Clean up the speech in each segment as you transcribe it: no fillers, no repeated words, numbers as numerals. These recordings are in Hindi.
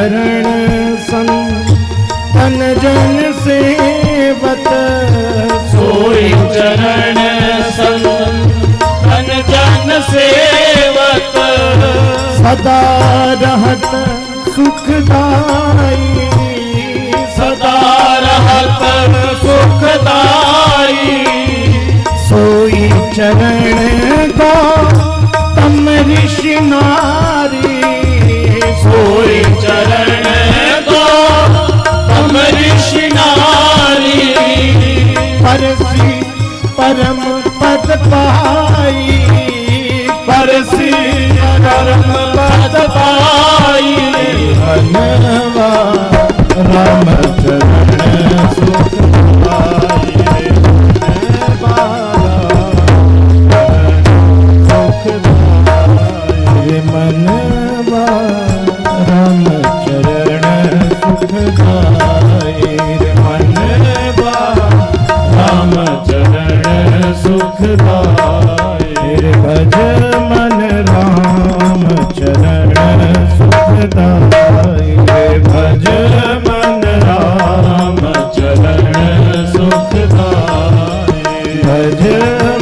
चरण संतन जन सेवत, सोई चरण संतन जन सेवत, सदा रहत सुखदाई, सदा रहत सुखदाई। सोई चरण गौतम ऋषि नारी, सोई चरण गौतम ऋषि नारी, परसी परम पद पाई, परसी परम पद पाई। धन्यवा राम चरण सुख पाई, मनवा राम चरण सुख पाई, मनवा राम चरण सुख पाई। भज मन राम चरण सुखदाई, भज मन राम चरण सुखदाई, भज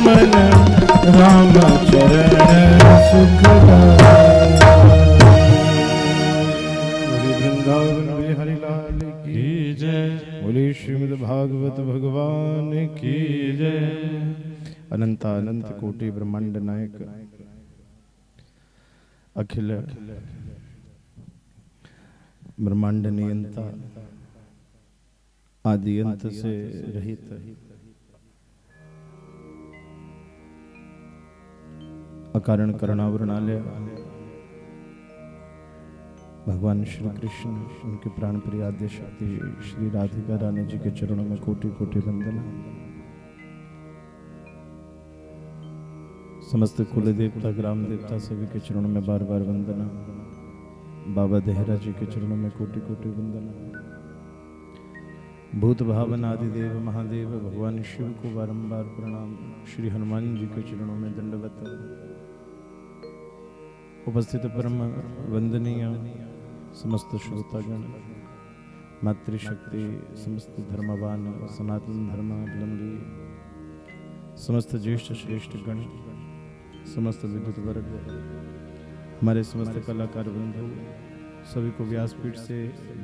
मन राम चरण सुखदाई। बोली वृंदावन बिहारी लाल की जय, बोली श्रीमद् भागवत भगवान की जय। अनंतानंत कोटि ब्रह्मांड नायक अखिल ब्रह्मांड नियंता आदि अंत से रहित अकारण करुणावृणालय भगवान श्री कृष्ण, उनके प्राण प्रिय आद्य शक्ति श्री राधिका रानी जी के चरणों में कोटि कोटि वंदना। समस्त कुल देवता ग्राम देवता सभी के चरणों में बार बार वंदना। बाबा देहरा जी के चरणों में कोटि कोटि वंदना। भूत भावन आदि देव महादेव भगवान शिव को बारंबार प्रणाम। श्री हनुमान जी के चरणों में दंडवत। उपस्थित परम वंदनीय समस्त श्रोतागण, मातृशक्ति, समस्त धर्मवान, सनातन धर्मावलंबी, समस्त ज्येष्ठ श्रेष्ठ गण, समस्त विद्युत वर्ग, हमारे समस्त कलाकार बंधु, सभी को व्यासपीठ से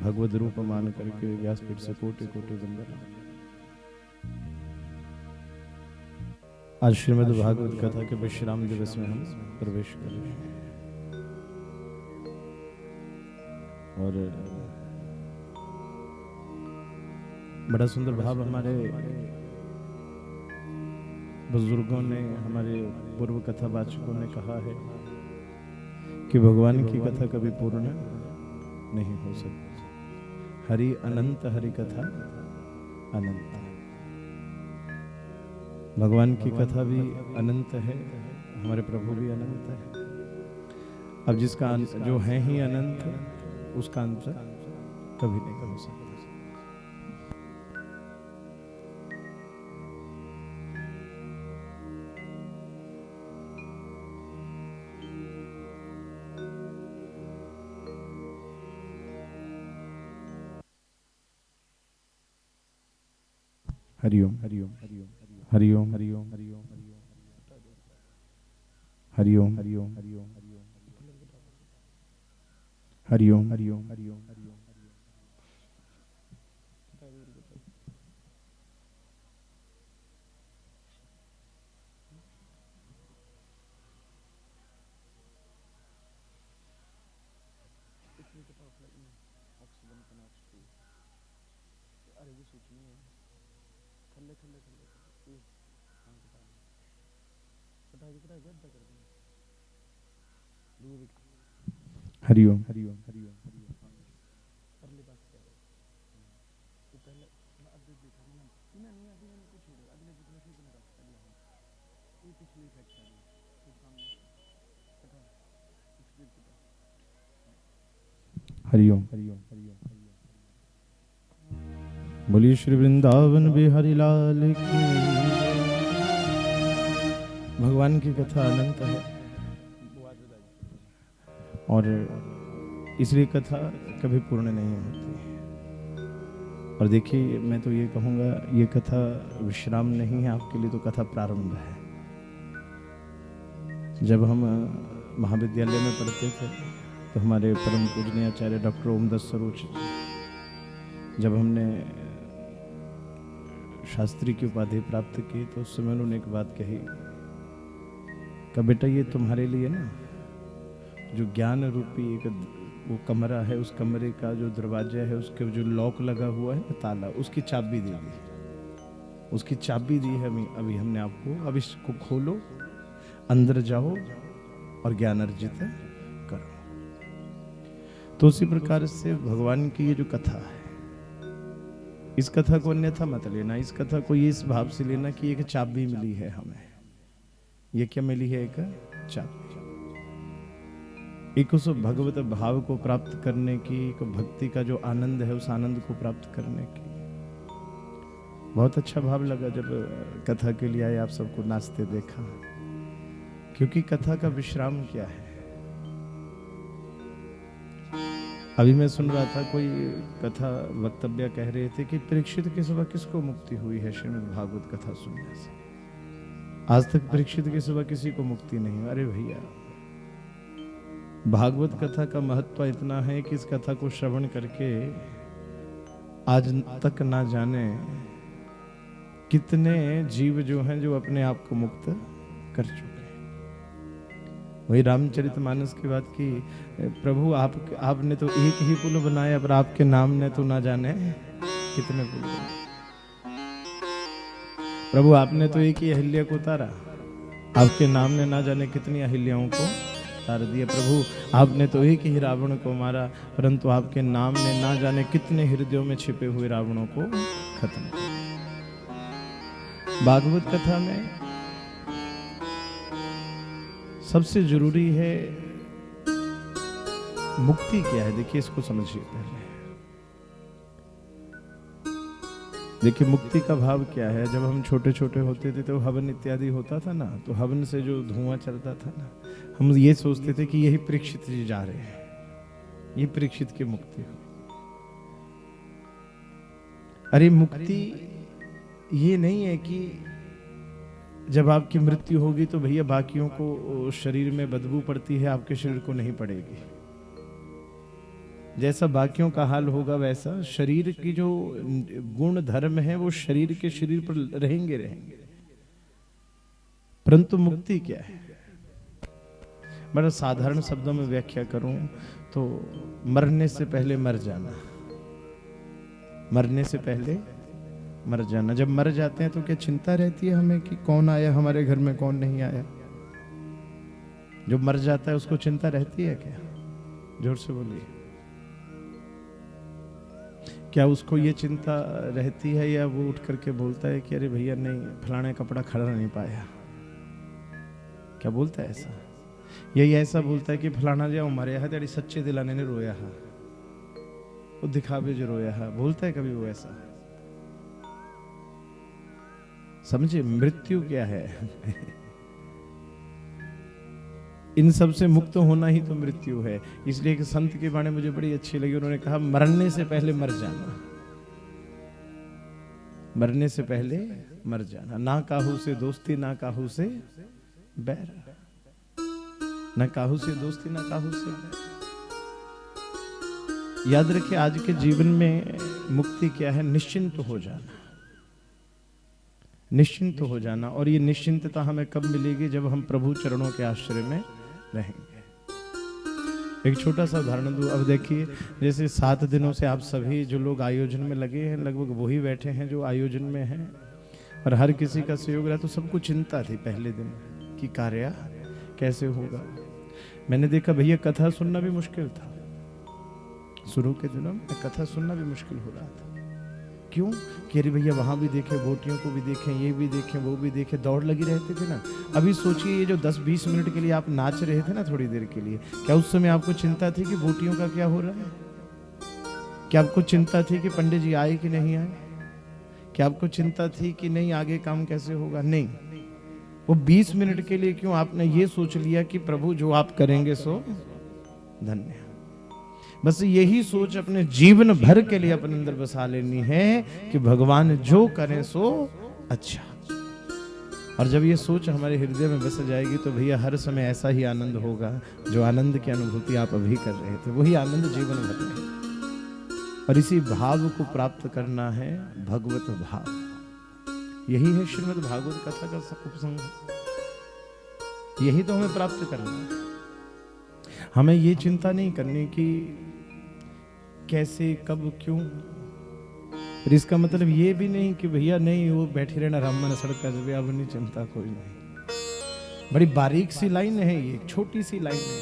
भगवद रूप मान करके व्यासपीठ से कोटि कोटि वंदना। आज श्रीमद् भागवत कथा के विश्राम दिवस में हम प्रवेश करेंगे और बड़ा सुंदर भाव हमारे बुजुर्गों ने, हमारे पूर्व कथावाचकों ने कहा है कि भगवान की कथा कभी पूर्ण नहीं हो सकती। हरि अनंत, हरि कथा अनंत। भगवान की कथा भी अनंत है, हमारे प्रभु भी अनंत है। अब जिसका जो है ही अनंत, उसका अंत कभी नहीं हो सकता। हरिओम हरिओम हरिओम हरिओम हरिओम हरिओम हरिओम हरिओम हरिओम हरिओम हरिओम हरिओम हरिओम। हरिओम हरिओम हरिओम हरिओम हरिओम हरिओम। बोलिए श्री वृंदावन बिहारी लाल की। भगवान की कथा अनंत है और इसलिए कथा कभी पूर्ण नहीं होती। और देखिए, मैं तो ये कहूँगा, ये कथा विश्राम नहीं है आपके लिए, तो कथा प्रारंभ है। जब हम महाविद्यालय में पढ़ते थे तो हमारे परम पूजनीय आचार्य डॉक्टर ओमदास सरोज जी, जब हमने शास्त्री की उपाधि प्राप्त की तो उस समय उन्होंने एक बात कही कि बेटा, ये तुम्हारे लिए ना जो ज्ञान रूपी एक वो कमरा है, उस कमरे का जो दरवाजा है, उसके जो लॉक लगा हुआ है ताला, उसकी चाबी दे दी, उसकी चाबी दी है अभी हमने आपको। अब इसको खोलो, अंदर जाओ और ज्ञान अर्जित करो। तो उसी प्रकार से भगवान की ये जो कथा है, इस कथा को अन्यथा मत लेना। इस कथा को ये इस भाव से लेना कि एक चाबी मिली है हमें। ये क्या मिली है? एक चाबी, एक उस भगवत भाव को प्राप्त करने की, एक भक्ति का जो आनंद है, उस आनंद को प्राप्त करने की। बहुत अच्छा भाव लगा जब कथा के लिए आए, आप सबको नाचते देखा, क्योंकि कथा का विश्राम क्या है। अभी मैं सुन रहा था, कोई कथा वक्तव्य कह रहे थे कि परीक्षित के सिवा किसको मुक्ति हुई है श्रीमद् भागवत कथा सुनने से? आज तक परीक्षित के सिवा किसी को मुक्ति नहीं। अरे भैया, भागवत कथा का महत्व इतना है कि इस कथा को श्रवण करके आज तक ना जाने कितने जीव जो हैं जो अपने आप को मुक्त कर चुके। वही रामचरितमानस की बात की, प्रभु आपने तो एक ही पुल बनाया, पर आपके नाम ने तो ना जाने कितने पुल बनाए। प्रभु आपने तो एक ही अहिल्या को उतारा, आपके नाम ने ना जाने कितनी अहिल्याओं को उतार दिया। प्रभु आपने तो एक ही रावण को मारा, परंतु आपके नाम ने ना जाने कितने हृदयों में छिपे हुए रावणों को खत्म किया। भागवत कथा में सबसे जरूरी है मुक्ति क्या है। देखिए, इसको समझिए पहले। देखिए, मुक्ति का भाव क्या है। जब हम छोटे छोटे होते थे तो हवन इत्यादि होता था ना, तो हवन से जो धुआं चलता था ना, हम ये सोचते थे कि यही परीक्षित जी जा रहे हैं, ये परीक्षित की मुक्ति हो। अरे मुक्ति ये नहीं है कि जब आपकी मृत्यु होगी तो भैया बाकियों को शरीर में बदबू पड़ती है, आपके शरीर को नहीं पड़ेगी। जैसा बाकियों का हाल होगा वैसा शरीर की जो गुण धर्म है वो शरीर के शरीर पर रहेंगे। परंतु मुक्ति क्या है? बड़ा साधारण शब्दों में व्याख्या करूं तो मरने से पहले मर जाना। मरने से पहले मर जाना। जब मर जाते हैं तो क्या चिंता रहती है हमें कि कौन आया हमारे घर में, कौन नहीं आया? जो मर जाता है उसको चिंता रहती है क्या? जोर से बोलिए। क्या उसको ये चिंता रहती है, या वो उठ करके बोलता है कि अरे भैया नहीं, फलाने कपड़ा खड़ा नहीं पाया? क्या बोलता है ऐसा? यही ऐसा बोलता है कि फलाना जो मरे है तेरी सच्चे दिलाने ने रोया है, वो दिखावे जो रोया है? बोलता है कभी वो ऐसा? समझे मृत्यु क्या है? इन सब से मुक्त होना ही तो मृत्यु है। इसलिए एक संत की वाणी मुझे बड़ी अच्छी लगी, उन्होंने कहा मरने से पहले मर जाना। मरने से पहले मर जाना। ना काहू से दोस्ती, ना काहू से बैर। ना काहू से दोस्ती, ना काहू से बैर। याद रखिए, आज के जीवन में मुक्ति क्या है? निश्चिंत हो जाना। निश्चिंत हो जाना। और ये निश्चिंतता हमें कब मिलेगी? जब हम प्रभु चरणों के आश्रय में रहेंगे। एक छोटा सा उदाहरण दूं। अब देखिए, जैसे 7 दिनों से आप सभी जो लोग आयोजन में लगे हैं, लगभग वही बैठे हैं जो आयोजन में हैं, और हर किसी का सहयोग रहा। तो सबको चिंता थी पहले दिन कि कार्य कैसे होगा। मैंने देखा भैया, कथा सुनना भी मुश्किल था। शुरू के दिनों में कथा सुनना भी मुश्किल हो रहा था। क्यों? कि अरे भैया वहां भी देखें, बोटियों को भी देखें, ये भी देखें, वो भी देखें, दौड़ लगी रहती थी ना। अभी सोचिए, ये जो 10-20 मिनट के लिए आप नाच रहे थे ना थोड़ी देर के लिए, क्या उस समय आपको चिंता थी कि बोटियों का क्या हो रहा है? क्या आपको चिंता थी कि पंडित जी आए कि नहीं आए? क्या आपको चिंता थी कि नहीं आगे काम कैसे होगा? नहीं। वो 20 मिनट के लिए क्यों आपने ये सोच लिया कि प्रभु जो आप करेंगे सो धन्य। बस यही सोच अपने जीवन भर के लिए अपने अंदर बसा लेनी है कि भगवान जो करें सो अच्छा। और जब ये सोच हमारे हृदय में बस जाएगी तो भैया हर समय ऐसा ही आनंद होगा जो आनंद की अनुभूति आप अभी कर रहे थे, वही आनंद जीवन भर में। और इसी भाव को प्राप्त करना है भगवत भाव। यही है श्रीमद् भागवत कथा का उपसंग, यही तो हमें प्राप्त करना है। हमें ये चिंता नहीं करनी कि कैसे कब क्यों। फिर इसका मतलब ये भी नहीं कि भैया नहीं वो बैठे रहना रामन सड़क का जब अब नहीं चिंता कोई नहीं। बड़ी बारीक सी लाइन है ये, छोटी सी लाइन है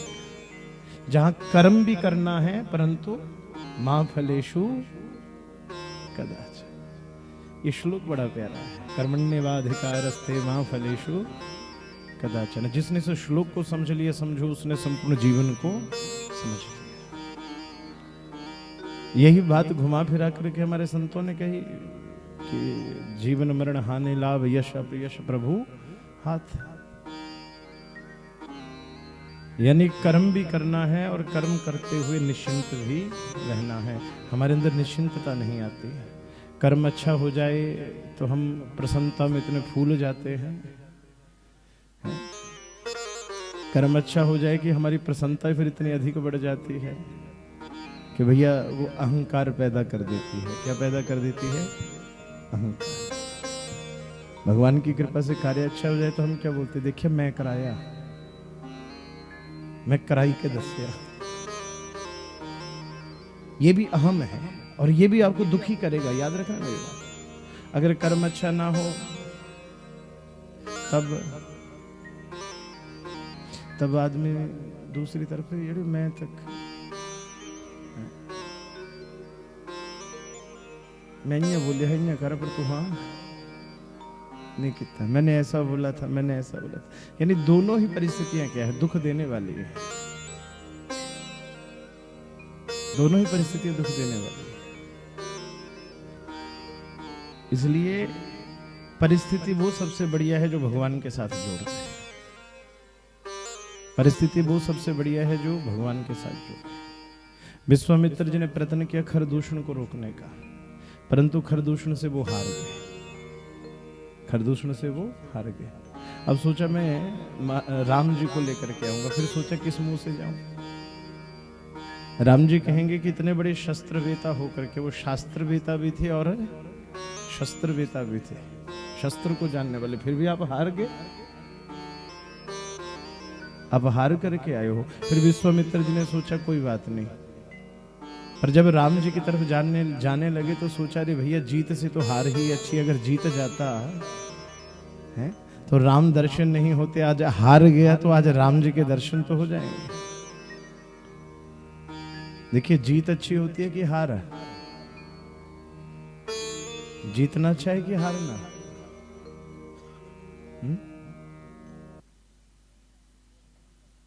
जहां कर्म भी करना है परंतु मां फलेषु कदाचन। ये श्लोक बड़ा प्यारा है, कर्मण्येवाधिकारस्ते मां फलेषु कदाचन। जिसने इस श्लोक को समझ लिया, समझो उसने संपूर्ण जीवन को समझ लिया। यही बात घुमा फिरा करके हमारे संतों ने कही कि जीवन मरण हानि लाभ यश अपयश प्रभु हाथ। यानी कर्म भी करना है और कर्म करते हुए निश्चिंत भी रहना है। हमारे अंदर निश्चिंतता नहीं आती। कर्म अच्छा हो जाए तो हम प्रसन्नता में इतने फूल जाते हैं। कर्म अच्छा हो जाए कि हमारी प्रसन्नता फिर इतनी अधिक बढ़ जाती है कि भैया वो अहंकार पैदा कर देती है। क्या पैदा कर देती है? अहंकार। भगवान की कृपा से कार्य अच्छा हो जाए तो हम क्या बोलते, देखिए मैं कराया, मैं कराई के दसिया। ये भी अहम है और ये भी आपको दुखी करेगा, याद रखना मेरी बात। अगर कर्म अच्छा ना हो तब आदमी दूसरी तरफ ये मैं तक मैं बोले है नहीं कर, पर तू हाँ नहीं कितना, मैंने ऐसा बोला था, मैंने ऐसा बोला था। यानी दोनों ही परिस्थितियां क्या है, दुख देने वाली है। दोनों ही परिस्थितियां दुख देने वाली है। इसलिए परिस्थिति वो सबसे बढ़िया है जो भगवान के साथ जोड़ते हैं। परिस्थिति वो सबसे बढ़िया है जो भगवान के साथ जोड़ते। विश्वामित्र जी ने प्रयत्न किया खरदूषण को रोकने का, परंतु खरदूषण से वो हार गए। खरदूषण से वो हार गए। अब सोचा मैं राम जी को लेकर के आऊंगा, फिर सोचा किस मुंह से जाऊं। राम जी कहेंगे कि इतने बड़े शस्त्रवेता होकर के, वो शास्त्रवेता भी थे और शस्त्रवेता भी थे, शस्त्र को जानने वाले, फिर भी आप हार गए। आप हार करके आए हो। फिर विश्वामित्र जी ने सोचा कोई बात नहीं, पर जब राम जी की तरफ जाने लगे तो सोचा रे भैया जीत से तो हार ही अच्छी। अगर जीत जाता है तो राम दर्शन नहीं होते, आज हार गया तो आज राम जी के दर्शन तो हो जाएंगे। देखिए जीत अच्छी होती है कि हार? जीतना अच्छा है कि हारना?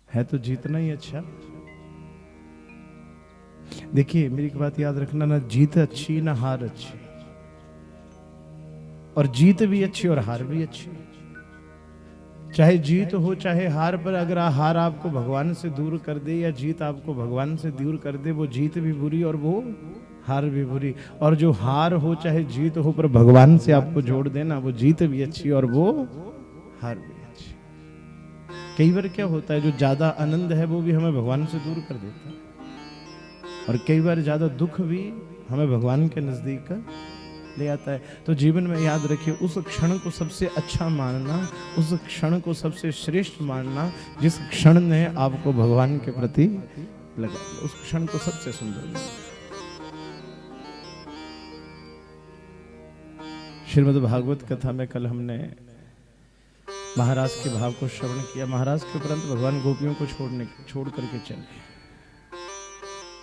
है तो जीतना ही अच्छा। देखिए मेरी एक बात याद रखना, ना जीत अच्छी ना हार अच्छी, और जीत भी अच्छी और हार भी अच्छी। चाहे जीत हो चाहे हार, पर अगर हार आपको भगवान से दूर कर दे या जीत आपको भगवान से दूर कर दे, वो जीत भी बुरी और वो हार भी बुरी। और जो हार हो चाहे जीत हो पर भगवान से आपको जोड़ देना, वो जीत भी अच्छी और वो हार भी अच्छी। कई बार क्या होता है, जो ज्यादा आनंद है वो भी हमें भगवान से दूर कर देता है, और कई बार ज्यादा दुख भी हमें भगवान के नजदीक ले आता है। तो जीवन में याद रखिए, उस क्षण को सबसे अच्छा मानना, उस क्षण को सबसे श्रेष्ठ मानना जिस क्षण ने आपको भगवान के प्रति लगा, उस क्षण को सबसे सुंदर मानना। श्रीमद् भागवत कथा में कल हमने महाराज के भाव को श्रवण किया। महाराज के उपरांत भगवान गोपियों को छोड़ करके चले।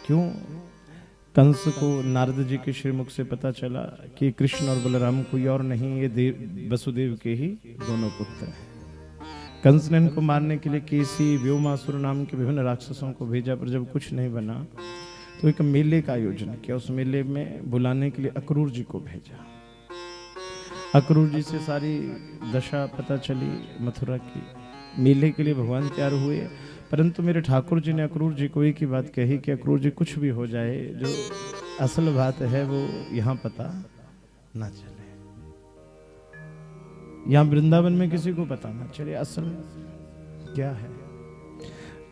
क्यों? कंस को नारद जी के श्रीमुख से पता चला कि कृष्ण और बलराम कोई और नहीं, ये वसुदेव के ही दोनों पुत्र हैं। कंस ने इनको मारने के लिए केसी, व्योमासुर नाम के विभिन्न राक्षसों को भेजा, पर जब कुछ नहीं बना तो एक मेले का आयोजन किया। उस मेले में बुलाने के लिए अक्रूर जी को भेजा। अक्रूर जी से सारी दशा पता चली मथुरा की। मेले के लिए भगवान तैयार हुए, परंतु मेरे ठाकुर जी ने अक्रूर जी को एक ही बात कही कि अक्रूर जी कुछ भी हो जाए, जो असल बात है वो यहाँ पता ना चले, यहाँ वृंदावन में किसी को पता ना चले असल क्या है।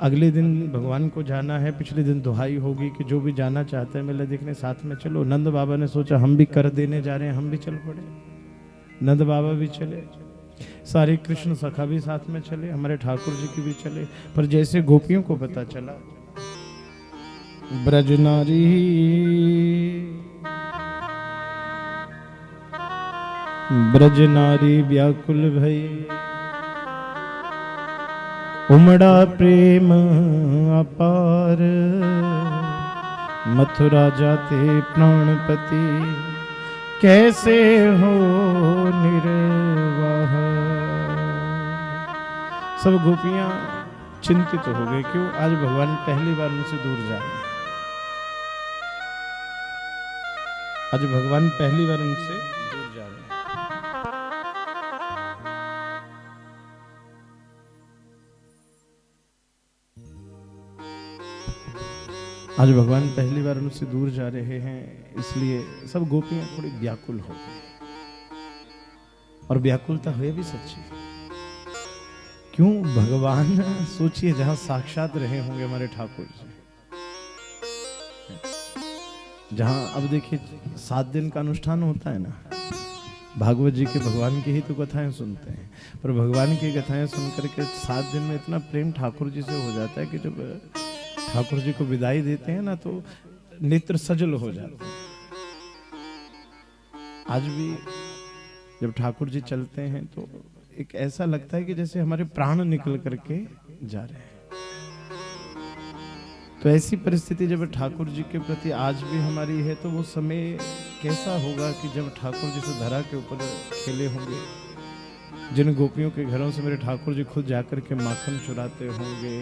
अगले दिन भगवान को जाना है, पिछले दिन दुहाई होगी कि जो भी जाना चाहते हैं मेला देखने साथ में चलो। नंद बाबा ने सोचा हम भी कर देने जा रहे हैं, हम भी चल पड़े। नंद बाबा भी चले, सारे कृष्ण सखा भी साथ में चले, हमारे ठाकुर जी की भी चले। पर जैसे गोपियों को पता चला, ब्रज नारी ब्रज नारी व्याकुल भई, उमड़ा प्रेम अपार, मथुरा जाते प्राणपति, कैसे हो निर्वाह। सब गोपियां चिंतित हो गए, क्यों? आज भगवान पहली बार उनसे दूर जा रहे हैं। आज भगवान पहली बार उनसे दूर जा रहे हैं। आज भगवान पहली बार उनसे दूर जा रहे हैं, इसलिए सब गोपियां थोड़ी व्याकुल हो गई। और व्याकुलता हुई भी सच्ची। क्यों? भगवान सोचिए, जहां साक्षात रहे होंगे हमारे ठाकुर जी, जहां अब देखिए 7 दिन का अनुष्ठान होता है ना, भागवत जी के भगवान की ही तो कथाएं सुनते हैं, पर भगवान की कथाएं सुनकर के 7 दिन में इतना प्रेम ठाकुर जी से हो जाता है कि जब ठाकुर जी को विदाई देते हैं ना, तो नेत्र सजल हो जाते हैं। आज भी जब ठाकुर जी चलते हैं तो एक ऐसा लगता है कि जैसे हमारे प्राण निकल करके जा रहे हैं। तो ऐसी परिस्थिति जब ठाकुर जी के प्रति आज भी हमारी है, तो वो समय कैसा होगा कि जब ठाकुर जी से धरा के ऊपर खेले होंगे, जिन गोपियों के घरों से मेरे ठाकुर जी खुद जाकर के माखन चुराते होंगे,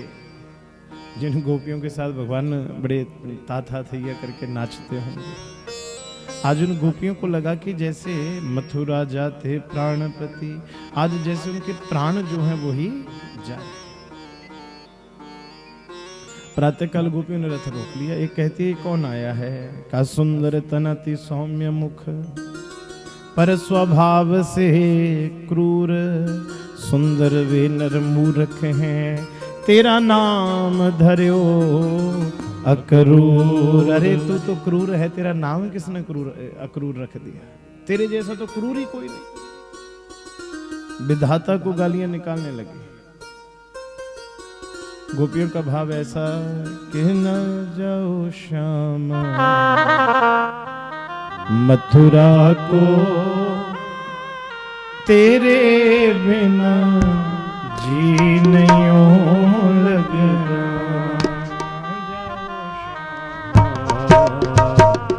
जिन गोपियों के साथ भगवान बड़े ताथा थैया करके नाचते होंगे। आज उन गोपियों को लगा कि जैसे मथुरा जाते प्राणपति, आज जैसे उनके प्राण जो हैं वो ही जाए। प्रातःकाल गोपियों ने रथ रोक लिया। एक कहती है कौन आया है, का सुंदर तनति सौम्य मुख, पर स्वभाव से क्रूर, सुंदर वे नर मूर्ख हैं, तेरा नाम धर्यो अक्रूर। अरे तू तो क्रूर है, तेरा नाम किसने अक्रूर रख दिया? तेरे जैसा तो क्रूर ही कोई नहीं। विधाता को गालियां निकालने लगी। गोपियों का भाव ऐसा कि न जाओ श्यामा मथुरा को, तेरे बिना जी नहीं लगना।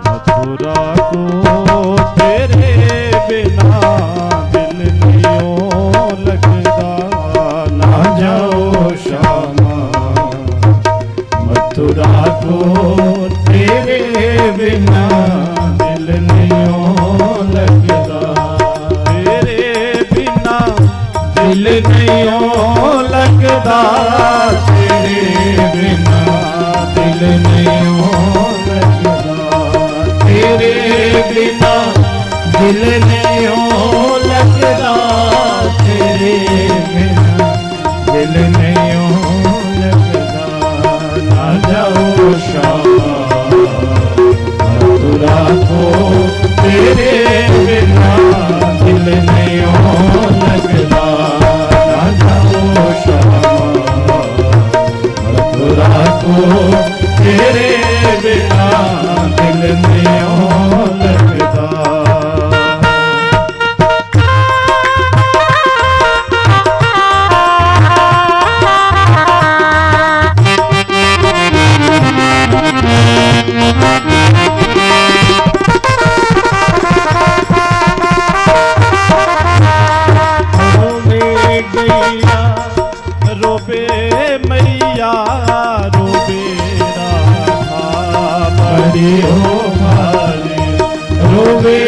मथुरा को तेरे बिना दिल नहीं लगता, ना जाओ श्यामा मथुरा को, तेरे बिना दिल नहीं लगता, तेरे बिना दिल नहीं लगता, तेरे बिना दिल नहीं लगता, तेरे बिना दिल नहीं लगता, तेरे बिना दिल नहीं लगता, ना जाओ श्यामा मथुरा को, तेरे बिना दिल नहीं लगता, ना जाओ श्यामा मथुरा को, तेरे बिना दिल नहीं लगता। रोबे मैया रोबे राधा बड़ी हो भारी, रोबे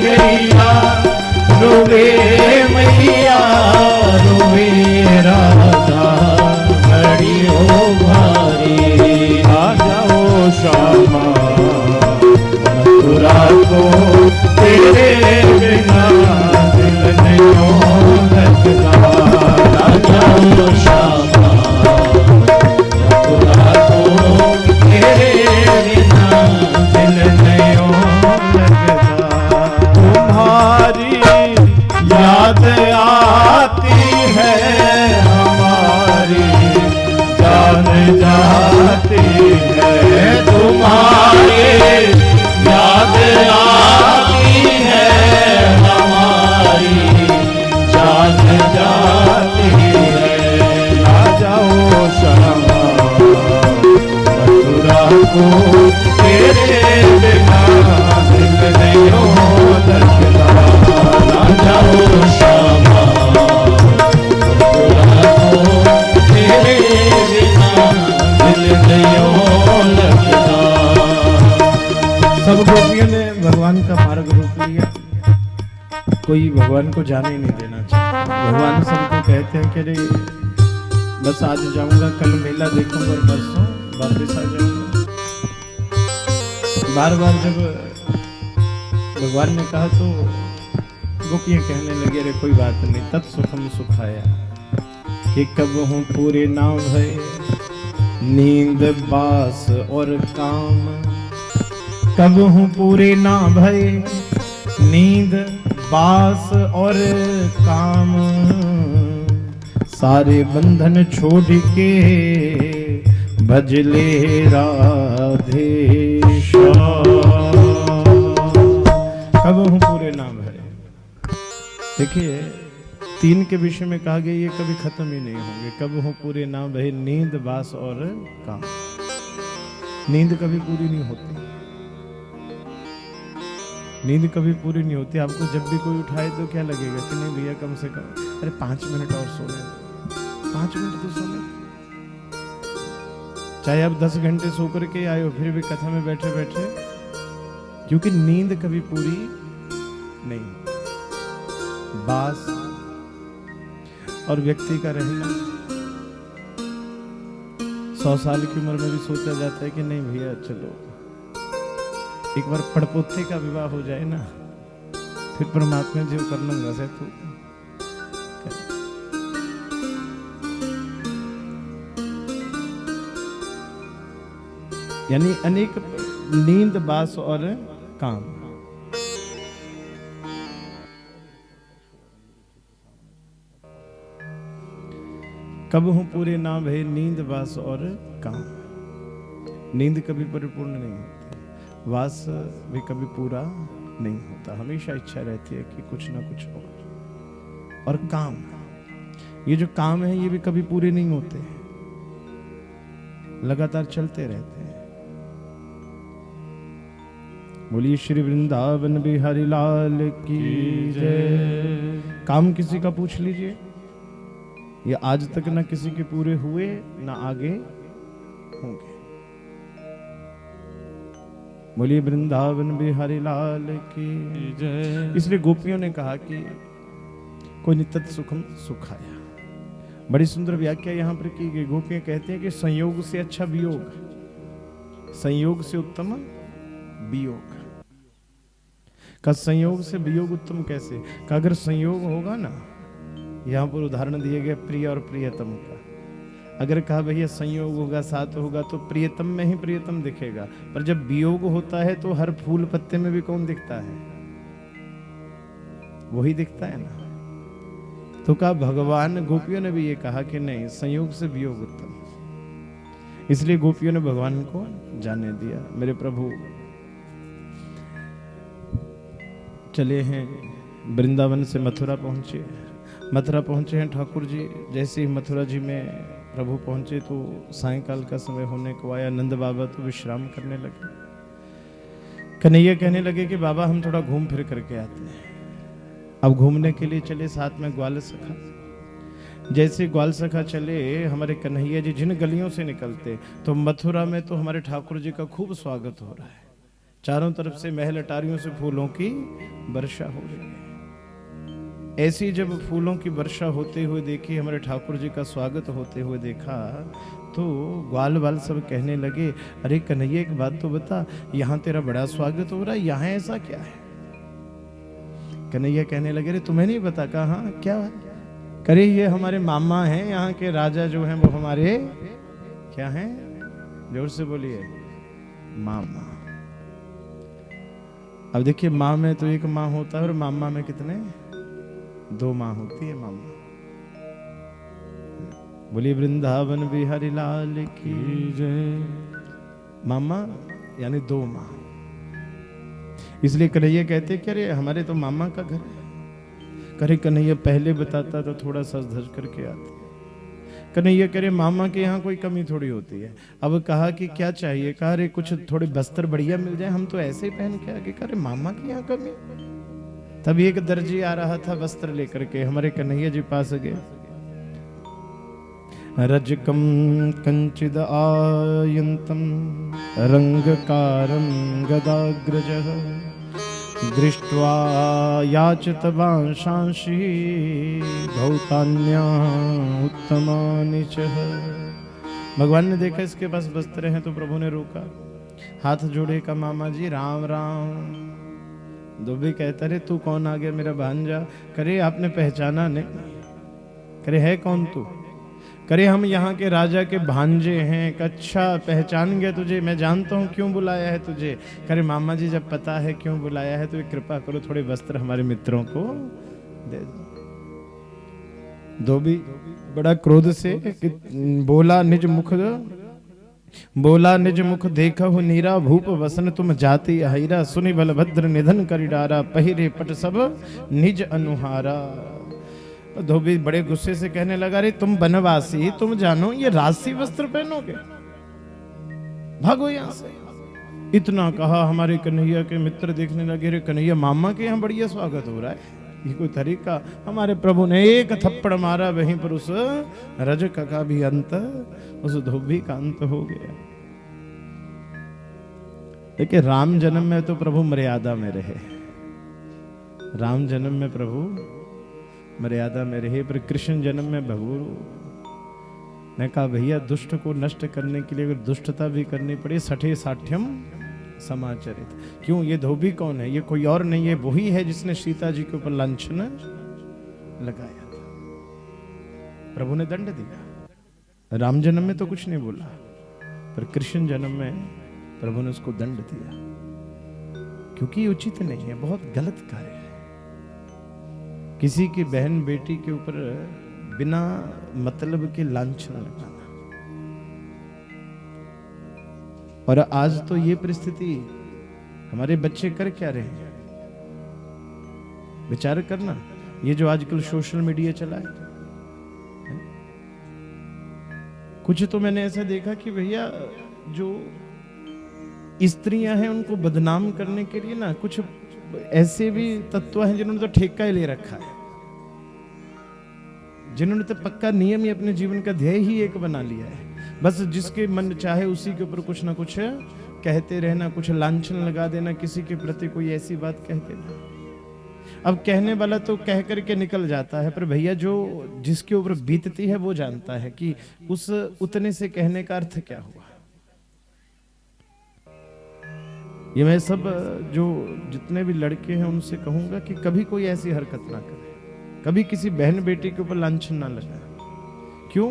गैया रोबे मैया रोबे राधा बड़ी हो कोई भगवान को जाने ही नहीं देना चाहिए। भगवान सबको कहते हैं कि अरे बस आज जाऊंगा, कल मेला देखूंगा और परसों वापस आ जाऊंगा। बार बार जब भगवान ने कहा तो गोपियां कहने लगे अरे कोई बात नहीं, तत्सुखम सुखाया, कि कब हूँ पूरे नाम भय नींद बास और काम। कब हूँ पूरे ना भय नींद बास और काम, सारे बंधन छोड़ के भजले राधे श्याम। कब हूँ पूरे नाम है। देखिए 3 के विषय में कहा गया ये कभी खत्म ही नहीं होंगे। कब हूँ पूरे नाम भय नींद बास और काम। नींद कभी पूरी नहीं होती, नींद कभी पूरी नहीं होती। आपको जब भी कोई उठाए तो क्या लगेगा कि नहीं भैया कम से कम अरे 5 मिनट और सोने, 5 मिनट तो सोने। चाहे आप 10 घंटे सो करके आए हो फिर भी कथा में बैठे बैठे, क्योंकि नींद कभी पूरी नहीं। बास और व्यक्ति का रहना 100 साल की उम्र में भी सोचा जाता है कि नहीं भैया चलो एक बार पड़पोते का विवाह हो जाए ना, फिर परमात्मा जी कर लूंगा से तू। यानी अनेक नींद बास और काम। कब हूं पूरे नाम भय नींद बास और काम। नींद कभी परिपूर्ण नहीं होती, वास भी कभी पूरा नहीं होता। हमेशा इच्छा रहती है कि कुछ ना कुछ हो। और काम, ये जो काम है ये भी कभी पूरे नहीं होते, लगातार चलते रहते हैं। बोलिए श्री वृंदावन बिहारी लाल की जय। काम किसी का पूछ लीजिए, ये आज तक ना किसी के पूरे हुए ना आगे होंगे। बोलिए वृंदावन बिहारी लाल की जय। इसलिए गोपियों ने कहा कि कोई नित्य सुखम सुखाया। बड़ी सुंदर व्याख्या यहाँ पर की गई। गोपियां कहते हैं कि संयोग से अच्छा वियोग, संयोग से उत्तम वियोग। का संयोग से वियोग उत्तम कैसे? का अगर संयोग होगा ना, यहाँ पर उदाहरण दिए गए प्रिय और प्रियतम का। अगर कहा भैया संयोग होगा साथ होगा तो प्रियतम में ही प्रियतम दिखेगा, पर जब वियोग होता है तो हर फूल पत्ते में भी कौन दिखता है? वही दिखता है ना। तो कहा भगवान, गोपियों ने भी ये कहा कि नहीं, संयोग से वियोग उत्तम। इसलिए गोपियों ने भगवान को जाने दिया। मेरे प्रभु चले हैं वृंदावन से मथुरा पहुंचे। मथुरा पहुंचे हैं ठाकुर जी। जैसे ही मथुरा जी में प्रभु पहुंचे तो सायंकाल का समय होने को आया। नंद बाबा तो विश्राम करने लगे। कन्हैया कहने लगे कि बाबा हम थोड़ा घूम फिर करके आते हैं। अब घूमने के लिए चले, साथ में ग्वाल सखा। जैसे ग्वाल सखा चले, हमारे कन्हैया जी जिन गलियों से निकलते तो मथुरा में तो हमारे ठाकुर जी का खूब स्वागत हो रहा है। चारों तरफ से महल अटारियों से फूलों की वर्षा हो रही है। ऐसी जब फूलों की वर्षा होते हुए देखी, हमारे ठाकुर जी का स्वागत होते हुए देखा, तो ग्वाल बाल सब कहने लगे अरे कन्हैया एक बात तो बता, यहाँ तेरा बड़ा स्वागत हो रहा है, यहाँ ऐसा क्या है? कन्हैया कहने लगे अरे तुम्हें नहीं पता? कहा हाँ क्या है? करे ये हमारे मामा हैं, यहाँ के राजा जो हैं वो हमारे क्या हैं? जोर से बोलिए, मामा। अब देखिए माँ में तो एक माँ होता है और मामा में कितने? 2 माँ होती है मामा। बोलिए वृंदावन बिहारी लाल की जय। मामा यानी 2 माँ। इसलिए कन्हैया कहते कि अरे हमारे तो मामा का घर है। करे कन्हैया पहले बताता तो थोड़ा सज धज करके आते। कन्हैया करे मामा के यहाँ कोई कमी थोड़ी होती है। अब कहा कि क्या चाहिए? कहा अरे कुछ थोड़े वस्त्र बढ़िया मिल जाए, हम तो ऐसे ही पहन के आगे। करे मामा के यहाँ कमी? तभी एक दर्जी आ रहा था वस्त्र लेकर के, हमारे कन्हैया जी पास गए। रजकम कंचिद आयंतम रंगकारम गदाग्रजः दृष्ट्वा याचितवांशांसि भौतान्या उत्तमानि च। भगवान ने देखा इसके पास वस्त्र हैं तो प्रभु ने रोका, हाथ जोड़े का मामा जी राम राम। धोबी कहता रे तू कौन आ गया मेरा भांजा? करे आपने पहचाना नहीं? करे है कौन तू? करे हम यहाँ के राजा के भांजे हैं। अच्छा पहचान गया तुझे, मैं जानता हूँ क्यों बुलाया है तुझे। करे मामा जी जब पता है क्यों बुलाया है तो कृपा करो थोड़े वस्त्र हमारे मित्रों को दे दो। धोबी बड़ा क्रोध से बोला निज मुख देखा हूँ नीरा, भूप वसन तुम जाति अहिरा, सुनि बलभद्र निधन करि डारा, पहिरे पट सब निज अनुहारा। धोबी बड़े गुस्से से कहने लगा रे तुम बनवासी, तुम जानो ये राशि वस्त्र पहनोगे, भागो यहां से। इतना कहा हमारे कन्हैया के मित्र देखने लगे, रे कन्हैया मामा के यहाँ बढ़िया स्वागत हो रहा है, ये कोई तरीका? हमारे प्रभु ने एक थप्पड़ मारा, वहीं पर उस रजक का भी अंत, उस धोबी का अंत हो गया। देखिए राम जन्म में तो प्रभु मर्यादा में रहे, राम जन्म में प्रभु मर्यादा में रहे, पर कृष्ण जन्म में प्रभु ने कहा भैया दुष्ट को नष्ट करने के लिए अगर दुष्टता भी करनी पड़े, सठे साठ्यम समाचरित। क्यों? ये धोबी कौन है? ये कोई और नहीं है, वही है जिसने सीता जी के ऊपर लांछन लगाया था। प्रभु ने दंड दिया। राम जन्म में तो कुछ नहीं बोला, पर कृष्ण जन्म में प्रभु ने उसको दंड दिया, क्योंकि ये उचित नहीं है, बहुत गलत कार्य है। किसी की बहन बेटी के ऊपर बिना मतलब के लांछन लगाना। और आज तो ये परिस्थिति, हमारे बच्चे कर क्या रहे हैं? विचार करना, ये जो आजकल सोशल मीडिया चला है, कुछ तो मैंने ऐसा देखा कि भैया जो स्त्रियां हैं उनको बदनाम करने के लिए ना कुछ ऐसे भी तत्व हैं जिन्होंने तो ठेका ही ले रखा है, जिन्होंने तो पक्का नियम ही अपने जीवन का ध्येय ही एक बना लिया है। बस जिसके मन चाहे उसी के ऊपर कुछ ना कुछ कहते रहना, कुछ लांछन लगा देना, किसी के प्रति कोई ऐसी बात कह देना। अब कहने वाला तो कह करके निकल जाता है, पर भैया जो जिसके ऊपर बीतती है वो जानता है कि उस उतने से कहने का अर्थ क्या हुआ। ये मैं सब जो जितने भी लड़के हैं उनसे कहूंगा कि कभी कोई ऐसी हरकत ना करे, कभी किसी बहन बेटी के ऊपर लांछन ना लगाए। क्यों?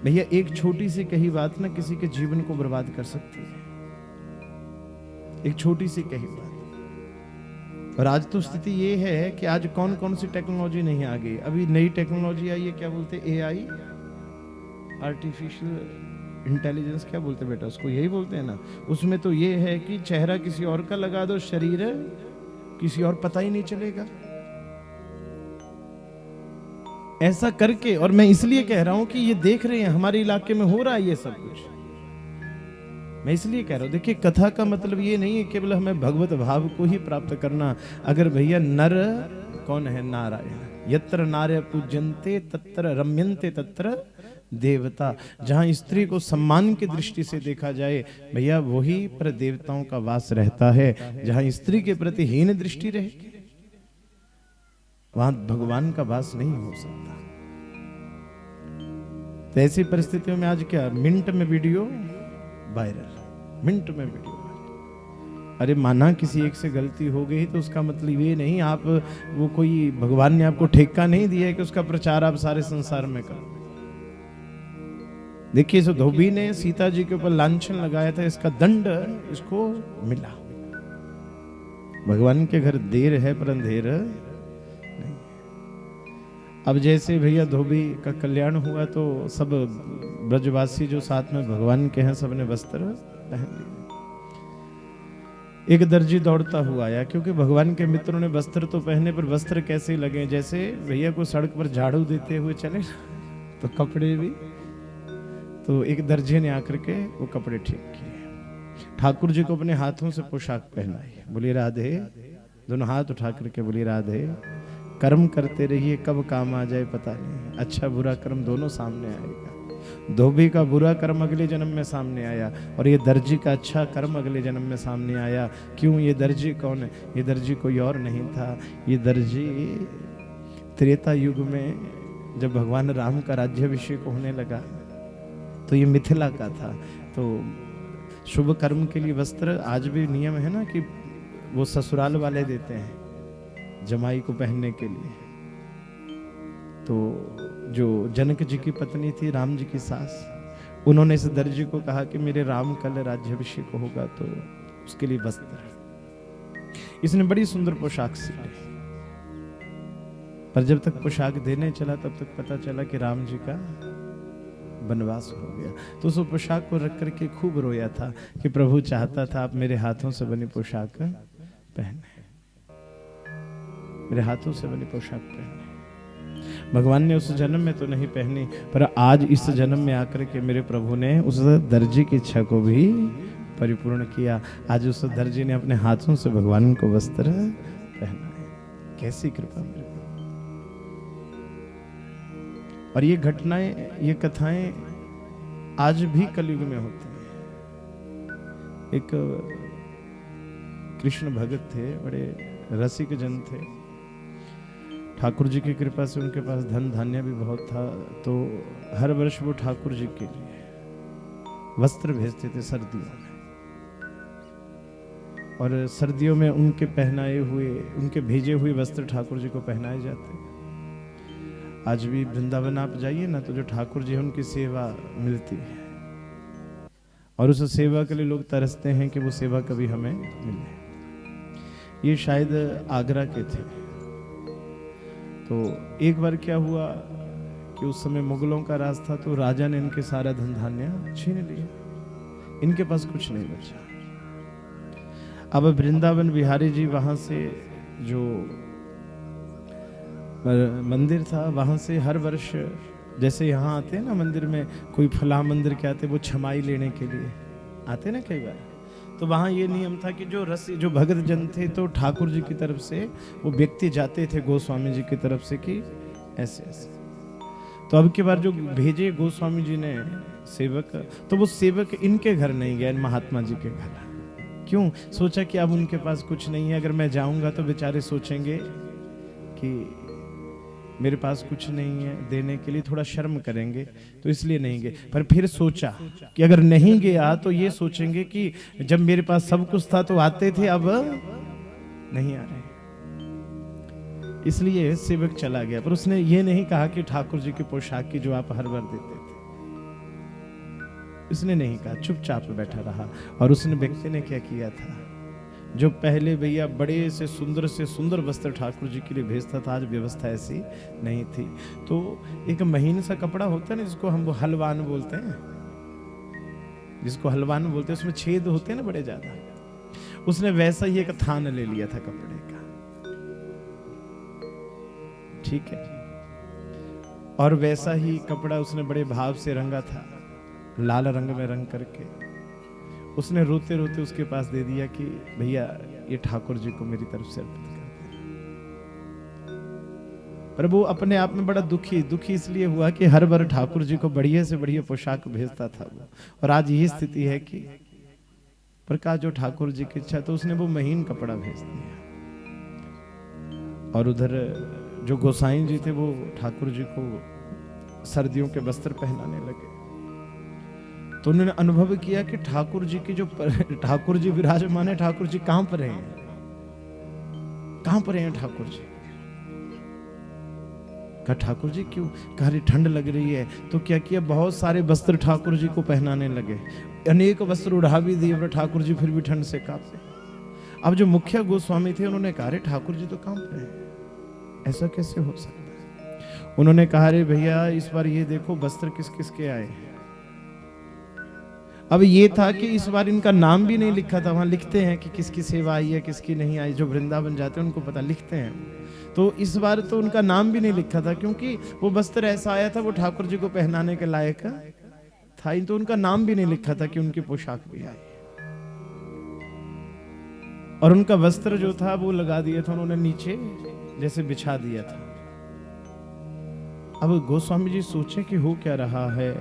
भैया एक छोटी सी कही बात ना किसी के जीवन को बर्बाद कर सकती है, एक छोटी सी कही बात। और आज तो स्थिति ये है कि आज कौन कौन सी टेक्नोलॉजी नहीं आ गई। अभी नई टेक्नोलॉजी आई है, क्या बोलते, एआई, आर्टिफिशियल इंटेलिजेंस, क्या बोलते बेटा उसको, यही बोलते हैं ना। उसमें तो ये है कि चेहरा किसी और का लगा दो, शरीर किसी और, पता ही नहीं चलेगा। ऐसा करके, और मैं इसलिए कह रहा हूं कि ये देख रहे हैं हमारे इलाके में हो रहा है ये सब कुछ, मैं इसलिए कह रहा हूं। देखिए कथा का मतलब ये नहीं है केवल हमें भगवत भाव को ही प्राप्त करना। अगर भैया नर कौन है? नारायण। यत्र नार्य पूज्यन्ते तत्र रम्यन्ते तत्र देवता। जहां स्त्री को सम्मान की दृष्टि से देखा जाए भैया वही पर देवताओं का वास रहता है। जहां स्त्री के प्रति हीन दृष्टि रहेगी वहां भगवान का वास नहीं हो सकता। तो ऐसी परिस्थितियों में आज क्या, मिनट में वीडियो वायरल, मिनट में वीडियो वायरल। अरे माना किसी एक से गलती हो गई तो उसका मतलब ये नहीं आप वो कोई, भगवान ने आपको ठेका नहीं दिया है कि उसका प्रचार आप सारे संसार में करो। देखिए इस धोबी ने सीता जी के ऊपर लांछन लगाया था, इसका दंड इसको मिला। भगवान के घर देर है पर अंधेर नहीं। अब जैसे भैया धोबी का कल्याण हुआ तो सब ब्रजवासी जो साथ में भगवान के हैं सबने वस्त्र पहन लिए। एक दर्जी दौड़ता हुआ आया, क्योंकि भगवान के मित्रों ने वस्त्र तो पहने, पर वस्त्र कैसे लगे, जैसे भैया को सड़क पर झाड़ू देते हुए चले तो कपड़े भी। तो एक दर्जी ने आकर के वो कपड़े ठीक किए, ठाकुर जी को अपने हाथों से पोशाक पहनाई। बोली राधे, दोनों हाथ उठा करके बोली राधे। कर्म करते रहिए, कब काम आ जाए पता नहीं, अच्छा बुरा कर्म दोनों सामने आएगा। धोबी का बुरा कर्म अगले जन्म में सामने आया और ये दर्जी का अच्छा कर्म अगले जन्म में सामने आया। क्यों? ये दर्जी कौन है? ये दर्जी कोई और नहीं था, ये दर्जी त्रेता युग में जब भगवान राम का राज्याभिषेक होने लगा तो ये मिथिला का था। तो शुभ कर्म के लिए वस्त्र आज भी नियम है ना कि वो ससुराल वाले देते हैं जमाई को पहनने के लिए। तो जो जनक जी की पत्नी थी, राम जी की सास, उन्होंने इस दर्जी को कहा कि मेरे राम कल राज्याभिषेक होगा तो उसके लिए वस्त्र। इसने बड़ी सुंदर पोशाक सिलाई, पर जब तक पोशाक देने चला तब तक पता चला कि राम जी का वनवास हो गया। तो उस पोशाक को रख करके खूब रोया था कि प्रभु चाहता था आप मेरे हाथों से बनी पोशाक पहने, मेरे हाथों से बनी पोशाक पहने। भगवान ने उस जन्म में तो नहीं पहनी, पर आज इस जन्म में आकर के मेरे प्रभु ने उस दर्जी की इच्छा को भी परिपूर्ण किया। आज उस दर्जी ने अपने हाथों से भगवान को वस्त्र पहना है। कैसी कृपा मेरे प्रभु। और ये घटनाएं, ये कथाएं आज भी कलयुग में होती हैं। एक कृष्ण भगत थे, बड़े रसिक जन थे। ठाकुर जी की कृपा से उनके पास धन धान्य भी बहुत था, तो हर वर्ष वो ठाकुर जी के लिए वस्त्र भेजते थे सर्दियों में। और सर्दियों में उनके पहनाए हुए, उनके भेजे हुए वस्त्र ठाकुर जी को पहनाए जाते। आज भी वृंदावन आप जाइए ना, तो जो ठाकुर जी है उनकी सेवा मिलती है, और उस सेवा के लिए लोग तरसते हैं कि वो सेवा कभी हमें मिले। ये शायद आगरा के थे। तो एक बार क्या हुआ कि उस समय मुगलों का राज था, तो राजा ने इनके सारा धन धान्य छीन लिया, इनके पास कुछ नहीं बचा। अब वृंदावन बिहारी जी वहां से जो मंदिर था, वहां से हर वर्ष जैसे यहाँ आते हैं ना मंदिर में, कोई फला मंदिर के आते, वो छमाई लेने के लिए आते ना कई बार, तो वहाँ ये नियम था कि जो भगत जन थे, तो ठाकुर जी की तरफ से वो व्यक्ति जाते थे गोस्वामी जी की तरफ से कि ऐसे ऐसे। तो अब की बार जो भेजे गोस्वामी जी ने सेवक, तो वो सेवक इनके घर नहीं गया, महात्मा जी के घर। क्यों? सोचा कि अब उनके पास कुछ नहीं है, अगर मैं जाऊंगा तो बेचारे सोचेंगे कि मेरे पास कुछ नहीं है देने के लिए, थोड़ा शर्म करेंगे, तो इसलिए नहीं गए। पर फिर सोचा कि अगर नहीं गया तो ये सोचेंगे कि जब मेरे पास सब कुछ था तो आते थे, अब नहीं आ रहे, इसलिए सेवक चला गया। पर उसने ये नहीं कहा कि ठाकुर जी की पोशाक की जो आप हर बार देते थे, उसने नहीं कहा, चुपचाप बैठा रहा। और उसने व्यक्ति ने क्या किया था, जो पहले भैया बड़े से सुंदर वस्त्र ठाकुर जी के लिए भेजता था, आज व्यवस्था ऐसी नहीं थी। तो एक महीन सा कपड़ा होता है ना, जिसको हम हलवान बोलते हैं, उसमें छेद होते हैं ना बड़े ज्यादा, उसने वैसा ही एक थान ले लिया था कपड़े का, ठीक है। और वैसा ही कपड़ा उसने बड़े भाव से रंगा था, लाल रंग में रंग करके उसने रोते रोते उसके पास दे दिया कि भैया ये ठाकुर जी को मेरी तरफ से अर्पित कर दे। पर वो अपने आप में बड़ा दुखी इसलिए हुआ कि हर बार ठाकुर जी को बढ़िया से बढ़िया पोशाक भेजता था वो, और आज ये स्थिति है कि प्रकाश जो ठाकुर जी की इच्छा, तो उसने वो महीन कपड़ा भेज दिया। और उधर जो गोसाई जी थे, वो ठाकुर जी को सर्दियों के वस्त्र पहनाने लगे। तो उन्होंने अनुभव किया कि ठाकुर जी की जो ठाकुर जी विराजमान है, ठाकुर जी कहां पर हैं, ठाकुर जी? कहा ठाकुर जी क्यों? कहा ठंड लग रही है। तो क्या किया, बहुत सारे वस्त्र ठाकुर जी को पहनाने लगे, अनेक वस्त्र उड़ा भी दिए, पर ठाकुर जी फिर भी ठंड से कांपे। अब जो मुखिया गोस्वामी थे, उन्होंने कहा रे ठाकुर जी तो कांप रहे हैं, ऐसा कैसे हो सकता है? उन्होंने कहा रे भैया इस बार ये देखो वस्त्र किस किस के आए हैं। अब ये था कि इस बार इनका नाम भी नहीं लिखा था, वहां लिखते हैं कि किसकी सेवा आई है किसकी नहीं आई, जो वृंदावन जाते हैं उनको पता, लिखते हैं। तो इस बार तो उनका नाम भी नहीं लिखा था, क्योंकि वो वस्त्र ऐसा आया था वो ठाकुर जी को पहनाने के लायक था ही, तो उनका नाम भी नहीं लिखा था कि उनकी पोशाक भी आई। और उनका वस्त्र जो था वो लगा दिया था उन्होंने नीचे, जैसे बिछा दिया था। अब गोस्वामी जी सोचे कि हो क्या रहा है।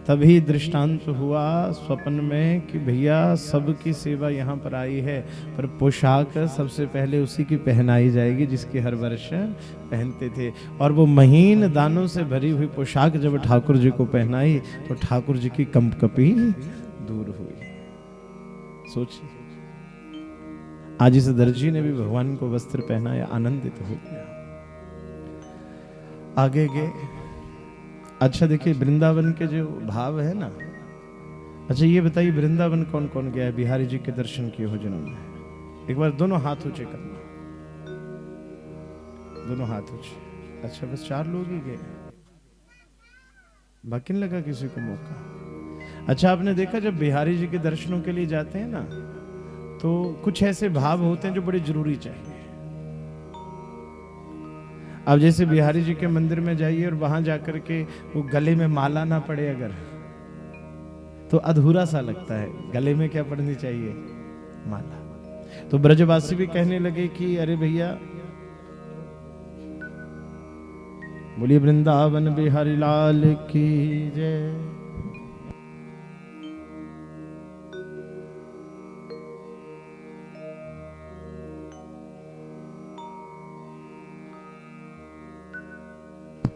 तभी दृष्टांत हुआ स्वप्न में कि भैया सबकी सेवा यहाँ पर आई है, पर पोशाक सबसे पहले उसी की पहनाई जाएगी जिसकी हर वर्ष पहनते थे। और वो महीन दानों से भरी हुई पोशाक जब ठाकुर जी को पहनाई तो ठाकुर जी की कंपकपी दूर हुई। सोचिए, आज इस दर्जी ने भी भगवान को वस्त्र पहनाया, आनंदित हो गया। आगे गए। अच्छा देखिए, वृंदावन के जो भाव है ना, अच्छा ये बताइए वृंदावन कौन कौन गया है? बिहारी जी के दर्शन किए हो जिन्होंने? एक बार दोनों हाथ ऊंचे करना, दोनों हाथ ऊंचे। अच्छा बस 4 लोग ही गए, बाकी नहीं लगा किसी को मौका। अच्छा आपने देखा जब बिहारी जी के दर्शनों के लिए जाते हैं ना, तो कुछ ऐसे भाव होते हैं जो बड़े जरूरी चाहिए। अब जैसे बिहारी जी के मंदिर में जाइए और वहां जाकर के वो गले में माला ना पड़े अगर, तो अधूरा सा लगता है। गले में क्या पड़नी चाहिए? माला। तो ब्रजवासी भी कहने लगे कि अरे भैया, बोलिए वृंदावन बिहारी लाल की जय।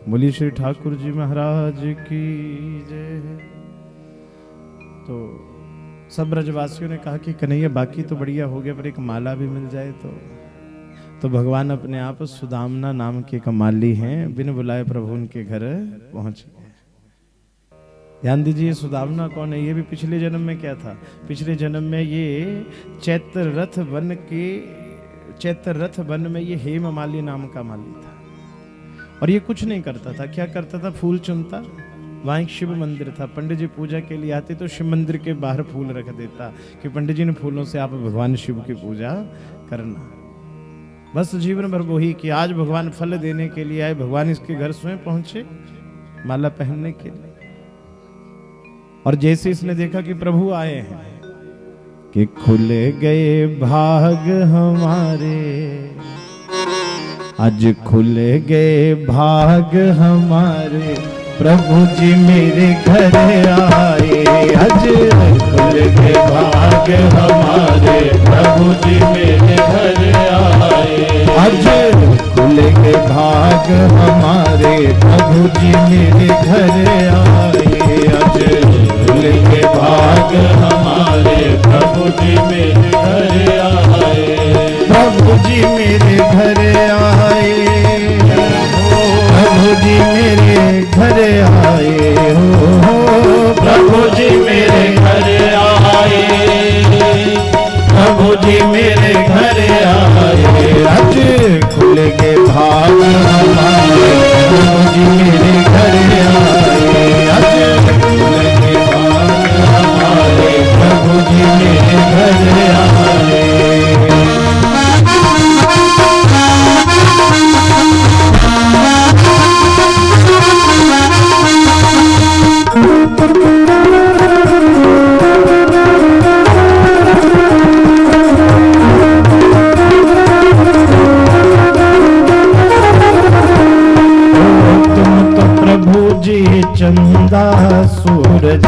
बोलिए श्री ठाकुर जी महाराज की जय। तो सब ब्रजवासियों ने कहा कि कन्हैया बाकी तो बढ़िया हो गया, पर एक माला भी मिल जाए तो भगवान अपने आप सुदामना नाम के एक माली हैं, बिन बुलाए प्रभु उनके घर पहुंच गए। ध्यान दीजिए, सुदामना कौन है? ये भी पिछले जन्म में क्या था? पिछले जन्म में ये चैत्र रथ वन में ये हेममाली नाम का माली था। और ये कुछ नहीं करता था। क्या करता था? फूल चुनता। वहाँ एक शिव मंदिर था, पंडित जी पूजा के लिए आते तो शिव मंदिर के बाहर फूल रख देता कि पंडित जी ने फूलों से आप भगवान शिव की पूजा करना। बस जीवन भर वही कि आज भगवान फल देने के लिए आए, भगवान इसके घर स्वयं पहुंचे माला पहनने के लिए। और जैसे इसने देखा कि प्रभु आए हैं कि खुल गए भाग हमारे, आज खुल गए भाग हमारे, प्रभु जी मेरे घर आए। आज खुल गए भाग हमारे, प्रभु जी मेरे घर आए। आज खुल गए भाग हमारे, प्रभु जी मेरे घर आए। आज खुल गए भाग हमारे, प्रभु जी मेरे घर आए। प्रभु जी मेरे घर आए, प्रभु जी मेरे घर आए हो। प्रभु जी मेरे घर आए, प्रभु जी मेरे घर आए। आज खुल के भाग हमारे, प्रभु जी मेरे घर आए। आज खुल के भाग हमारे, प्रभु जी मेरे घर आए। चंदा सूरज,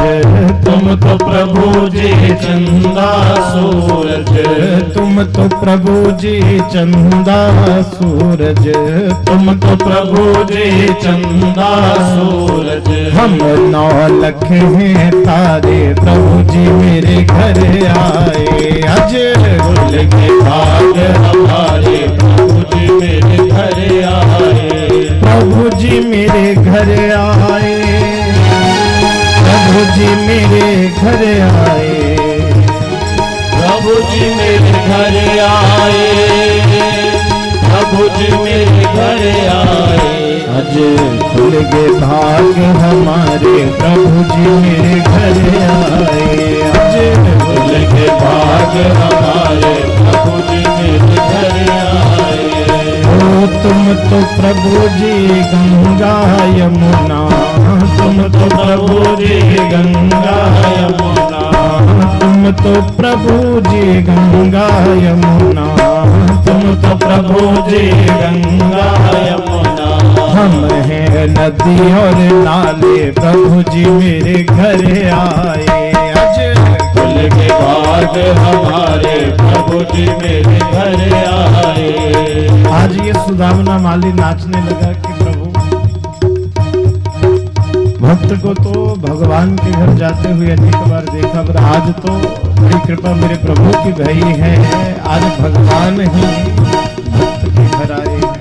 तुम तो प्रभु जी चंदा सूरज। तुम तो प्रभु जी चंदा सूरज, तुम तो प्रभु जी चंदा सूरज। हम 9 लाख हैं तारे, प्रभु जी मेरे घर आए। आज खुल के भाग हमारे, प्रभु जी मेरे घर आए। प्रभु जी मेरे घर आए, प्रभु जी मेरे घर आए। प्रभु जी मेरे घर आए, प्रभु जी मेरे घर आए। आज खुल गए भाग हमारे, प्रभु जी मेरे घर आए। आज खुल गए भाग हमारे, प्रभु जी मेरे घर आए। ओ तुम तो प्रभु जी गंगा यमुना, तुम तो प्रभु जी गंगा यमुना। तुम तो प्रभु जी गंगा यमुना, तुम तो प्रभु जी गंगा यमुना। हम हैं नदी और नाले, प्रभु जी मेरे घर आए। आज कुल के बाद हमारे प्रभु जी मेरे घर आए। आज ये सुदामना माली नाचने लगा कि प्रभु भक्त को तो भगवान के घर जाते हुए अनेक बार देखा, पर आज तो बड़ी कृपा मेरे प्रभु की भई है, आज भगवान ही भक्त के घर आए हैं।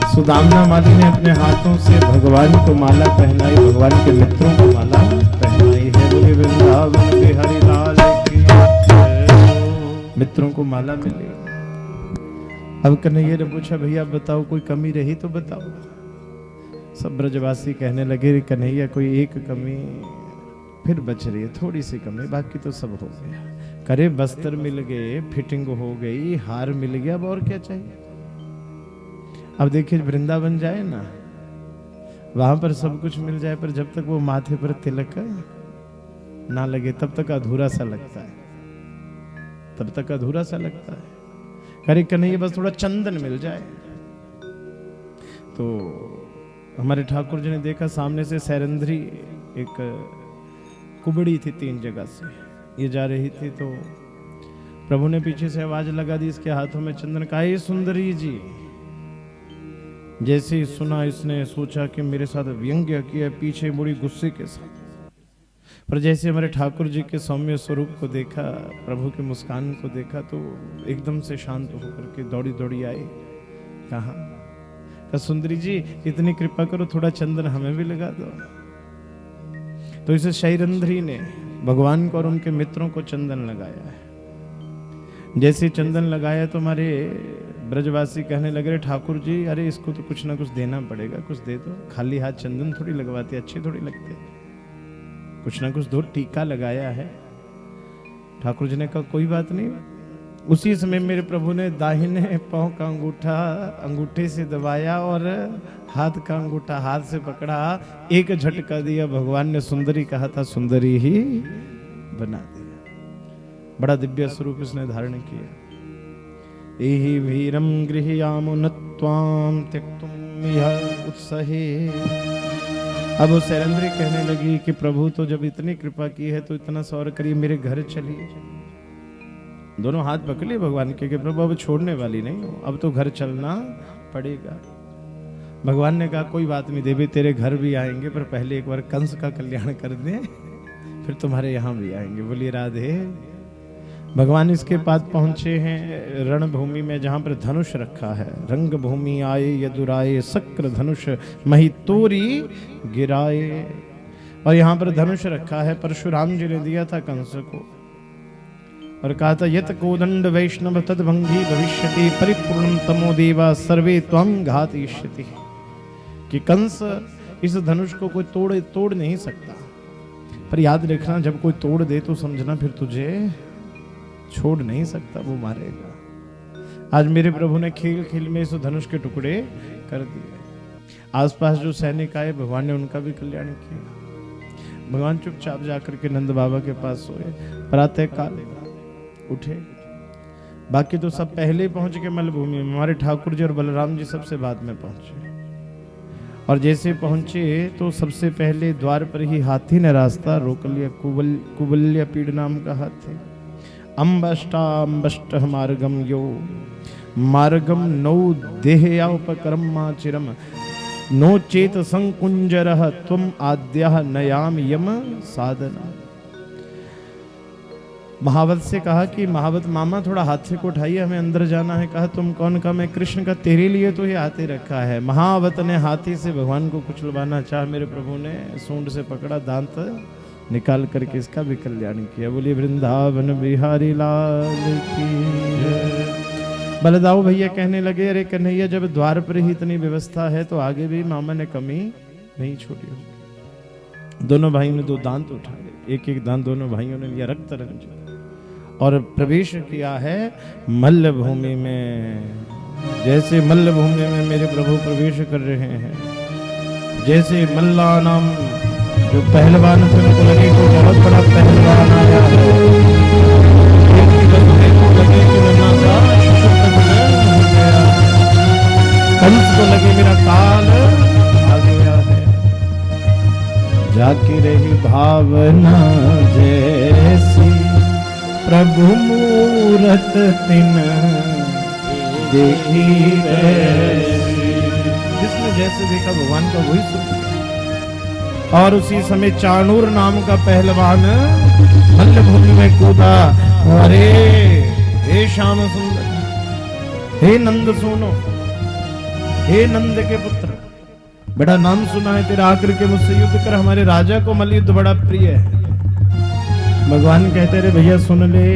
सुदामना माली ने अपने हाथों से भगवान को माला पहनाई, भगवान के मित्रों को माला पहनाई है। बोले वृंदावन बिहारी लाल की जय। मित्रों को माला मिली। अब कन्हैया ने पूछा भैया बताओ कोई कमी रही तो बताओ। सब ब्रजवासी कहने लगे कन्हैया कोई एक कमी फिर बच रही है, थोड़ी सी कमी, बाकी तो सब हो गया। करे वस्त्र मिल गए, फिटिंग हो गई, हार मिल गया, अब और क्या चाहिए। अब देखिए वृंदावन जाए ना, वहां पर सब कुछ मिल जाए, पर जब तक वो माथे पर तिलक ना लगे तब तक अधूरा सा लगता है, तब तक अधूरा सा लगता है। करे कन्हैया बस थोड़ा चंदन मिल जाए। तो हमारे ठाकुर जी ने देखा सामने से सैरंध्री एक कुबड़ी थी, 3 जगह से ये जा रही थी, तो प्रभु ने पीछे से आवाज लगा दी इसके हाथों में चंदन का। ये सुंदरी जी, जैसे ही सुना इसने सोचा कि मेरे साथ व्यंग्य किया, पीछे मुड़ी गुस्से के साथ, पर जैसे हमारे ठाकुर जी के सौम्य स्वरूप को देखा, प्रभु की मुस्कान को देखा, तो एकदम से शांत होकर के दौड़ी दौड़ी आई। कहा सुंदरी जी इतनी कृपा करो, थोड़ा चंदन हमें भी लगा दो। तो इसे शैरंध्री ने भगवान को और उनके मित्रों को चंदन लगाया है। जैसे चंदन लगाया तो हमारे ब्रजवासी कहने लगे ठाकुर जी अरे इसको तो कुछ ना कुछ देना पड़ेगा, कुछ दे दो, खाली हाथ चंदन थोड़ी लगवाते, अच्छे थोड़ी लगते, कुछ ना कुछ दो, टीका लगाया है। ठाकुर जी ने कहा कोई बात नहीं। उसी समय मेरे प्रभु ने दाहिने पांव का अंगूठा अंगूठे से दबाया और हाथ का अंगूठा हाथ से पकड़ा, एक झटका दिया, भगवान ने सुंदरी कहा था सुंदरी ही बना दिया। बड़ा दिव्य स्वरूप इसने धारण किया। एहि वीरम गृह्यामो न त्वाम त्यक्तुम यह उत्साहे। अब वो सैरंध्री कहने लगी कि प्रभु तो जब इतनी कृपा की है तो इतना सौर करिए, मेरे घर चलिए। दोनों हाथ पकड़ लिए भगवान के कि प्रभु अब छोड़ने वाली नहीं हो, अब तो घर चलना पड़ेगा। भगवान ने कहा कोई बात नहीं देवी, तेरे घर भी आएंगे, पर पहले एक बार कंस का कल्याण कर दे, फिर तुम्हारे यहाँ भी आएंगे। बोलिए राधे। भगवान इसके पास पहुंचे हैं रणभूमि में, जहां पर धनुष रखा है। रंग भूमि आए यदुराए, शक्र धनुष मही तोरी गिराए। और यहाँ पर धनुष रखा है, परशुराम जी ने दिया था कंस को, और कहा था यत कोदंड वैष्णव तदभंगी भविष्यति परिपूर्णम तमो देवा सर्वे त्वं घातयिष्यति। कि कंस इस धनुष को कोई तोड़ नहीं सकता, पर याद रखना जब कोई तोड़ दे तो समझना फिर तुझे छोड़ नहीं सकता, वो मारेगा। आज मेरे प्रभु ने खेल खेल में इस धनुष के टुकड़े कर दिए। आसपास जो सैनिक आए भगवान ने उनका भी कल्याण किया। भगवान चुपचाप जाकर के नंद बाबा के पास सोए। प्रातः काल उठे, बाकी तो सब पहले पहुंच के मलभूमि में। हमारे ठाकुर जी और बलराम जी सबसे बाद में पहुंचे, और जैसे पहुंचे तो सबसे पहले द्वार पर ही हाथी ने रास्ता रोक लिया। कुबल्या पीड़ नाम का हाथी। अम्बष्ट मार्गम यो मार्गम नौ देहया उपक्रम चिरम नो चेत संकुंजरः त्वम आद्यः नयाम यम साधना। महावत से कहा कि महावत मामा थोड़ा हाथ से को उठाइए, हमें अंदर जाना है। कहा तुम कौन? का मैं कृष्ण का, तेरे लिए तो ये हाथी रखा है। महावत ने हाथी से भगवान को कुचलवाना चाहा, मेरे प्रभु ने सूंड से पकड़ा, दांत निकाल करके इसका भी कल्याण किया। बोलिए वृंदावन बिहारी लाल की जय। बलदाऊ भैया कहने लगे अरे कन्हैया जब द्वार पर ही इतनी व्यवस्था है तो आगे भी मामा ने कमी नहीं छोड़ी। दोनों भाइयों ने 2 दांत उठाए, एक एक दांत दोनों भाइयों ने लिया, रक्त रंजित, और प्रवेश किया है मल्ल भूमि में। जैसे मल्ल भूमि में मेरे प्रभु प्रवेश कर रहे हैं, जैसे मल्ला नाम जो पहलवान थे उनको लगे को बहुत बड़ा पहलवान आया है। एक ही बस देखो लगे कि वरना सारा शिशु तक हो गया। कंस को लगे मेरा काल आ गया है। जाके रही भावना जैसी प्रभु मूरत तिन देखी ऐसी। जिसने जैसे देखा भगवान का वही सुख। और उसी समय चाणूर नाम का पहलवान मल्ल भूमि में कूदा। अरे हे श्याम सुंदर, हे नंद सुनो, हे नंद के पुत्र, बड़ा नाम सुना है तेरा, आकर के मुझसे युद्ध कर। हमारे राजा को मल्ल युद्ध बड़ा प्रिय है। भगवान कहते रे भैया सुन ले।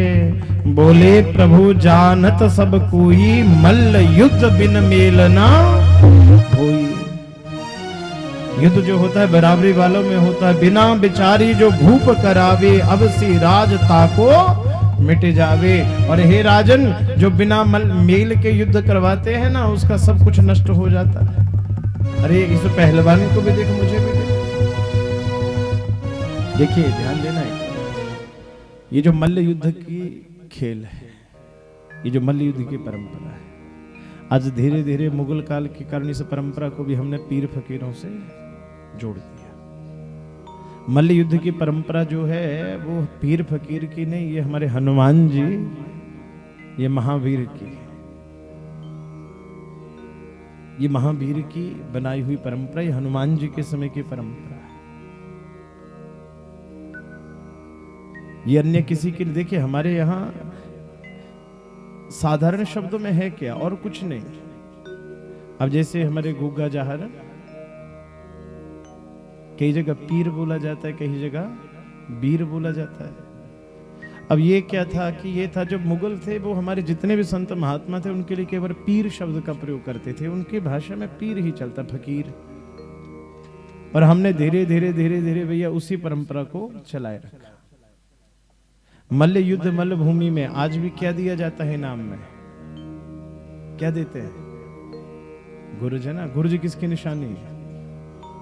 बोले प्रभु जानत सब कोई, मल्ल युद्ध बिन मेल ना होई। युद्ध जो होता है बराबरी वालों में होता है। बिना बिचारी जो भूप करावे, अब सी राज ताको मिट जावे। और हे राजन, जो बिना मेल के युद्ध करवाते हैं ना, उसका सब कुछ नष्ट हो जाता है। अरे इस पहलवान को भी देख, मुझे भी देख। देखिए ध्यान देना है, ये जो मल्ल युद्ध की खेल है, ये जो मल्ल युद्ध की परंपरा है, आज धीरे धीरे मुगल काल के कारण इस परंपरा को भी हमने पीर फकीरों से जोड़ दिया। मल्ल युद्ध की परंपरा जो है वो पीर फकीर की नहीं, ये हमारे हनुमान जी, ये महावीर की, ये महावीर की बनाई हुई परंपरा, ये हनुमान जी के समय की परंपरा है। ये अन्य किसी के लिए, देखिए हमारे यहां साधारण शब्दों में है क्या, और कुछ नहीं। अब जैसे हमारे गुग्गा जहर कई जगह पीर बोला जाता है, कई जगह वीर बोला जाता है। अब ये क्या था कि ये था, जब मुगल थे वो हमारे जितने भी संत महात्मा थे उनके लिए केवल पीर शब्द का प्रयोग करते थे। उनकी भाषा में पीर ही चलता, फकीर। और हमने धीरे धीरे धीरे धीरे भैया उसी परंपरा को चलाए रखा। मल्ल युद्ध मल्ल भूमि में आज भी क्या दिया जाता है नाम में, क्या देते हैं? गुरुज है ना। गुरुज किसकी निशानी है?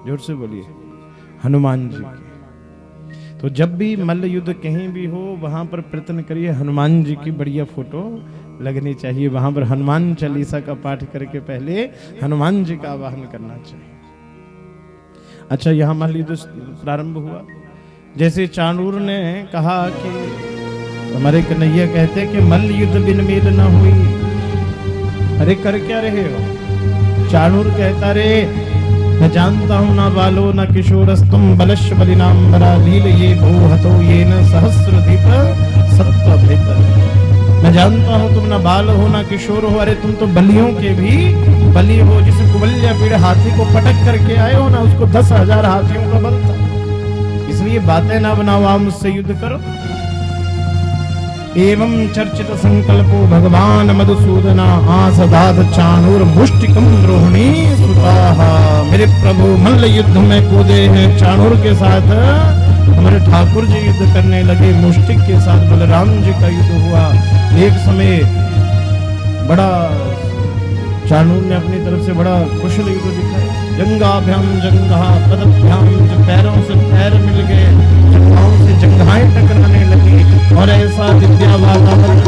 जोर से बोलिए, हनुमान जी की। तो जब भी मल्ल युद्ध कहीं भी हो वहां पर प्रयत्न करिए हनुमान जी की बढ़िया फोटो लगनी चाहिए। वहां पर हनुमान चालीसा का पाठ करके पहले हनुमान जी का आवाहन करना चाहिए। अच्छा, यहां मल्ल युद्ध प्रारंभ हुआ। जैसे चाणूर ने कहा कि हमारे कन्हैया कहते कि मल्ल युद्ध बिन मेल ना हुई। अरे कर क्या रहे हो? चाणूर कहता रे मैं जानता हूं ना बालो ना किशोरस तुम बलश बलिनाम्बरा लील ये भू हतो ये न सहस्र दीप सत्व भेद। मैं जानता हूं तुम ना बाल हो ना किशोर हो। अरे तुम तो बलियों के भी बलि हो। जिस कुबल्या पीड़ हाथी को पटक करके आए हो ना, उसको 10,000 हाथियों का बल था। इसलिए बातें ना बनाओ, आप मुझसे युद्ध करो। एवं चर्चित संकल्पो भगवान मधुसूदना आसदात चाणूर मुष्टिकम द्रोहिणी सुताहा। मेरे प्रभु मल्ल युद्ध में कूदे हैं चाणूर के साथ। हमारे ठाकुर जी युद्ध करने लगे मुष्टिक के साथ। बलराम जी का युद्ध हुआ। एक समय बड़ा चाणूर ने अपनी तरफ से बड़ा कुशल युद्ध दिखाया। जंगाभ्याम जंगा पदभ्याम, जो पैरों से पैर मिल गए, जंघाओं से जंघाएं टकराने लगी। और ऐसा दिव्या वातावरण।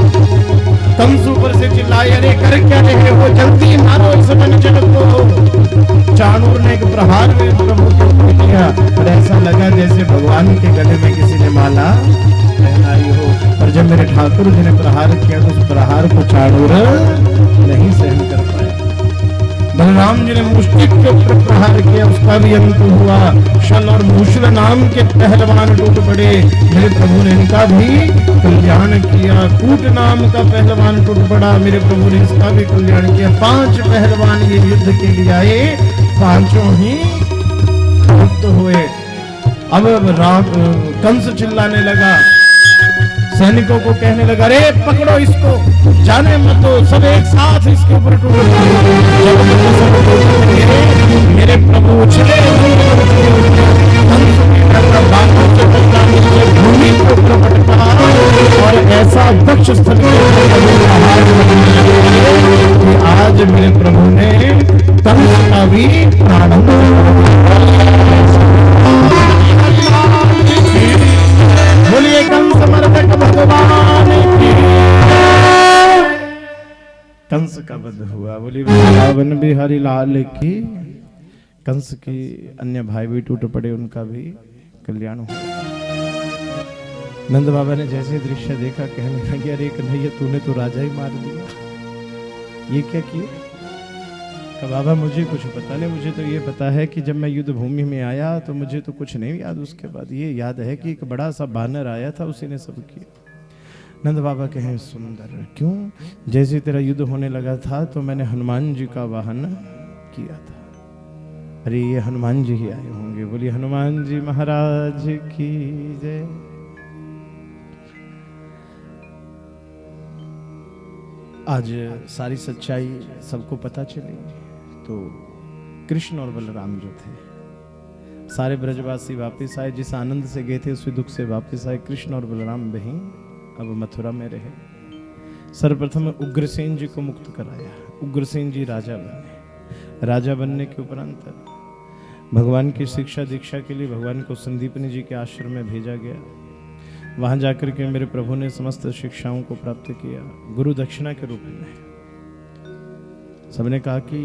कंस ऊपर से चिल्लाए, अरे कर क्या रहे हो, जल्दी मारो इस बंजर को। चाणूर ने एक प्रहार में प्रभु के ऊपर किया और ऐसा लगा जैसे भगवान के गले में किसी ने माला पहनाई हो। और जब मेरे ठाकुर जी ने प्रहार किया तो उस प्रहार को चाणूर नहीं सहन कर पाया। बलराम जी ने मुष्टिक के ऊपर प्रहार किया, उसका भी अंत हुआ। शल और मूषल नाम के पहलवान टूट पड़े। मेरे प्रभु ने इनका भी कल्याण किया। कूट नाम का पहलवान टूट पड़ा, मेरे प्रभु ने इसका भी कल्याण किया। 5 पहलवान ये युद्ध के लिए आए, 5 ही मुक्त हुए। अब कंस चिल्लाने लगा, सैनिकों को कहने लगा, अरे पकड़ो इसको, जाने मत दो, सब एक साथ इसके ऊपर टूट। मेरे प्रभु उछले भूमि को पटका और ऐसा वक्ष स्थल कि आज मेरे प्रभु ने कंस का भी प्रारंभ। बोलिए कंस मर्दक भगवान की। कंस का वध हुआ। बोलिए वृंदावन बिहारी लाल की। कंस के अन्य भाई भी टूट पड़े, उनका भी कल्याण हो। नंद बाबा ने जैसे दृश्य देखा कहने लगे, अरे कन्हैया तूने तो राजा ही मार दिया, ये क्या किए? कहा बाबा मुझे कुछ पता नहीं, मुझे तो ये पता है कि जब मैं युद्ध भूमि में आया तो मुझे तो कुछ नहीं याद। उसके बाद ये याद है कि एक बड़ा सा बानर आया था, उसी ने सब किया। नंद बाबा कहे सुंदर, क्यों? जैसे तेरा युद्ध होने लगा था तो मैंने हनुमान जी का वाहन किया था। अरे ये हनुमान जी ही आए होंगे। बोलिए हनुमान जी महाराज की जय। आज सारी सच्चाई सबको पता चली। तो कृष्ण और बलराम जो थे, सारे ब्रजवासी वापस आए। जिस आनंद से गए थे उसी दुख से वापस आए। कृष्ण और बलराम बहन अब मथुरा में रहे। सर्वप्रथम उग्रसेन जी को मुक्त कराया। उग्रसेन जी राजा बने। राजा बनने के उपरांत भगवान की शिक्षा दीक्षा के लिए भगवान को संदीपनी जी के आश्रम में भेजा गया। वहां जाकर के मेरे प्रभु ने समस्त शिक्षाओं को प्राप्त किया गुरु दक्षिणा के रूप में। सबने कहा कि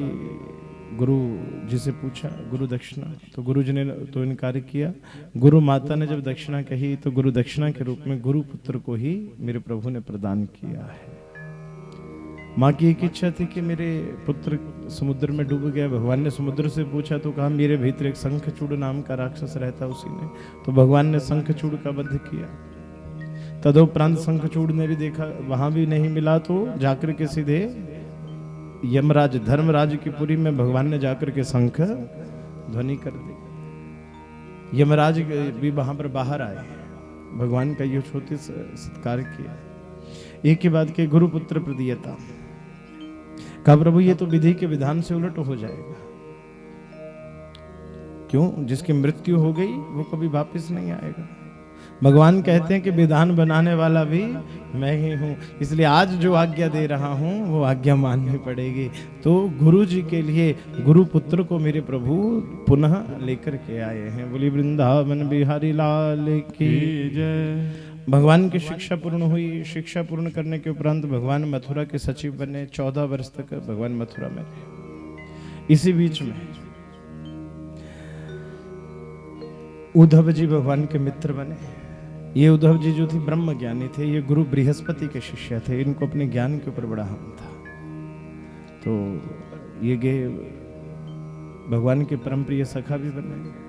गुरु जी से पूछा गुरु दक्षिणा, तो गुरु जी ने तो इनकार किया। गुरु माता ने जब दक्षिणा कही तो गुरु दक्षिणा के रूप में गुरु पुत्र को ही मेरे प्रभु ने प्रदान किया है। माँ की एक इच्छा थी कि मेरे पुत्र समुद्र में डूब गया। भगवान ने समुद्र से पूछा तो कहा मेरे भीतर एक शंखचूड़ नाम का राक्षस रहता, उसी ने। तो भगवान ने शंखचूड़ का वध किया। तदोपरांत शंखचूड़ ने भी देखा, वहां भी नहीं मिला, तो जाकर के सीधे यमराज धर्मराज की पुरी में भगवान ने जाकर के शंख ध्वनि कर दी। यमराज भी वहां पर बाहर आए, भगवान का ये छोटे सत्कार किया। एक के बाद के गुरु पुत्र प्रदीयता। कहा प्रभु ये तो विधि के विधान से उलट हो जाएगा। क्यों? जिसकी मृत्यु हो गई वो कभी वापस नहीं आएगा। भगवान कहते हैं कि विधान बनाने वाला भी मैं ही हूं, इसलिए आज जो आज्ञा दे रहा हूं वो आज्ञा माननी पड़ेगी। तो गुरु जी के लिए गुरु पुत्र को मेरे प्रभु पुनः लेकर के आए हैं। बोली वृंदावन बिहारी लाल की जय। भगवान की शिक्षा पूर्ण हुई। शिक्षा पूर्ण करने के उपरांत भगवान मथुरा के सचिव बने। 14 वर्ष तक भगवान मथुरा में रहे। इसी बीच में उद्धव जी भगवान के मित्र बने। ये उद्धव जी जो थे ब्रह्म ज्ञानी थे, ये गुरु बृहस्पति के शिष्य थे। इनको अपने ज्ञान के ऊपर बड़ा हम था। तो ये गए भगवान के परम प्रिय सखा भी बने।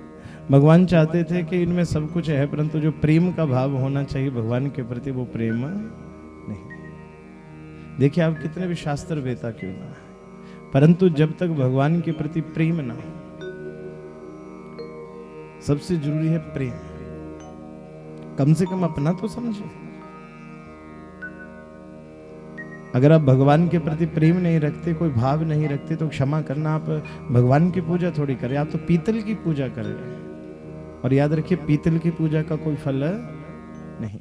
भगवान चाहते थे कि इनमें सब कुछ है, परंतु जो प्रेम का भाव होना चाहिए भगवान के प्रति वो प्रेम नहीं। देखिए आप कितने भी शास्त्र वेता क्यों ना, परंतु जब तक भगवान के प्रति प्रेम ना हो, सबसे जरूरी है प्रेम। कम से कम अपना तो समझे। अगर आप भगवान के प्रति प्रेम नहीं रखते, कोई भाव नहीं रखते, तो क्षमा करना, आप भगवान की पूजा थोड़ी करें, आप तो पीतल की पूजा कर रहे हैं। और याद रखिए पीतल की पूजा का कोई फल नहीं।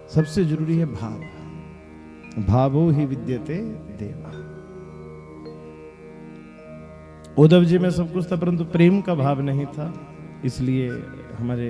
सबसे जरूरी है भाव। भावो ही विद्यते देवा। उद्धव जी में सब कुछ था परंतु प्रेम का भाव नहीं था, इसलिए हमारे